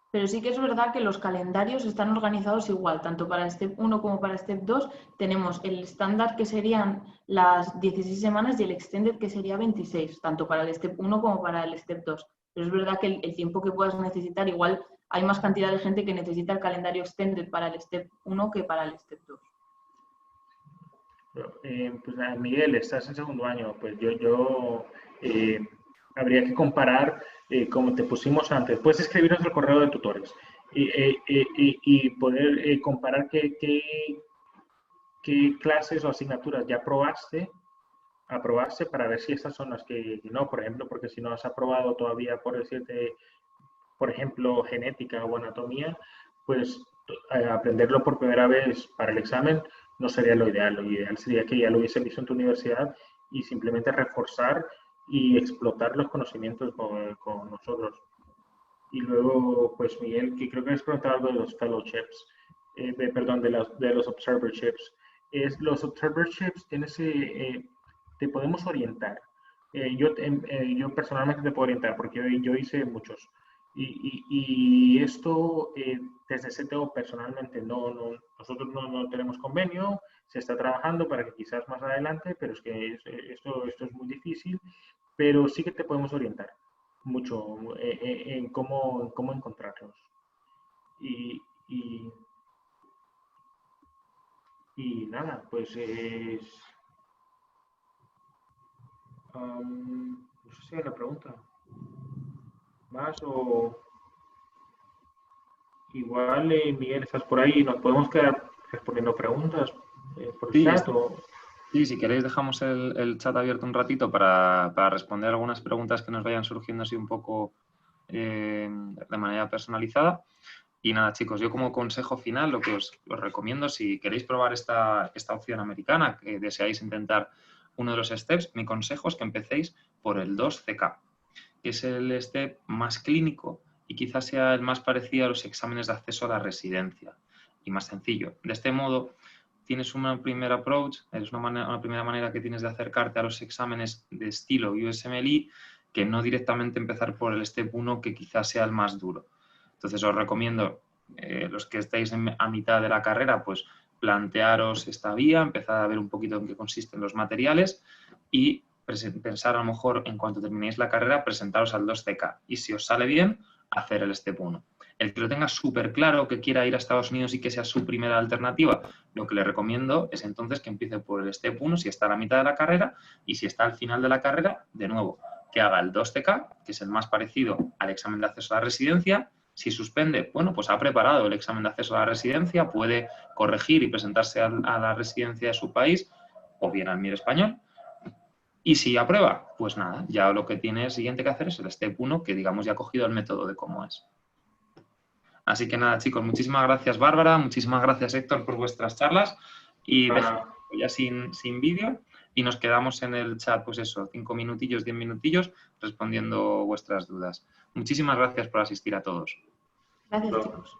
Pero sí que es verdad que los calendarios están organizados igual, tanto para Step 1 como para Step 2. Tenemos el estándar que serían las 16 semanas y el extended que sería 26, tanto para el Step 1 como para el Step 2. Pero es verdad que el tiempo que puedas necesitar, igual hay más cantidad de gente que necesita el calendario extended para el Step 1 que para el Step 2. Pues Miguel, estás en segundo año, pues habría que comparar como te pusimos antes. Puedes escribirnos el correo de tutores y poder comparar qué clases o asignaturas ya aprobaste para ver si estas son las que no, por ejemplo, porque si no has aprobado todavía, por decirte, por ejemplo, genética o anatomía, pues aprenderlo por primera vez para el examen no sería lo ideal. Lo ideal sería que ya lo hubiese visto en tu universidad y simplemente reforzar y explotar los conocimientos con nosotros. Y luego, pues Miguel, que creo que has preguntado algo de los fellowships, perdón, de los observerships. Los observerships te podemos orientar. Yo personalmente te puedo orientar porque yo hice muchos. Y esto, desde CTO personalmente, nosotros no tenemos convenio, se está trabajando para que quizás más adelante, pero es que esto es muy difícil, pero sí que te podemos orientar mucho en cómo encontrarlos. Y, y, y nada, pues no sé si hay una pregunta más o igual, Miguel, estás por ahí y nos podemos quedar respondiendo preguntas por el Sí, chat o... sí, si queréis dejamos el chat abierto un ratito para responder algunas preguntas que nos vayan surgiendo así un poco de manera personalizada. Y nada, chicos, yo como consejo final lo que os recomiendo, si queréis probar esta opción americana, que deseáis intentar uno de los steps, mi consejo es que empecéis por el 2CK, que es el step más clínico y quizás sea el más parecido a los exámenes de acceso a la residencia y más sencillo. De este modo, tienes una primera approach, es una primera manera que tienes de acercarte a los exámenes de estilo USMLE, que no directamente empezar por el Step 1, que quizás sea el más duro. Entonces os recomiendo, los que estáis a mitad de la carrera, pues plantearos esta vía, empezar a ver un poquito en qué consisten los materiales y pensar a lo mejor en cuanto terminéis la carrera, presentaros al 2CK y si os sale bien, hacer el Step 1. El que lo tenga súper claro, que quiera ir a Estados Unidos y que sea su primera alternativa, lo que le recomiendo es entonces que empiece por el Step 1 si está a la mitad de la carrera y si está al final de la carrera, de nuevo, que haga el 2CK, que es el más parecido al examen de acceso a la residencia. Si suspende, bueno, pues ha preparado el examen de acceso a la residencia, puede corregir y presentarse a la residencia de su país o bien al MIR español. Y si aprueba, pues nada, ya lo que tiene siguiente que hacer es el Step 1, que digamos ya ha cogido el método de cómo es. Así que nada, chicos, muchísimas gracias, Bárbara, muchísimas gracias, Héctor, por vuestras charlas. Y dejo ya sin vídeo y nos quedamos en el chat, pues eso, 5 minutillos, 10 minutillos, respondiendo vuestras dudas. Muchísimas gracias por asistir a todos. Gracias, chicos.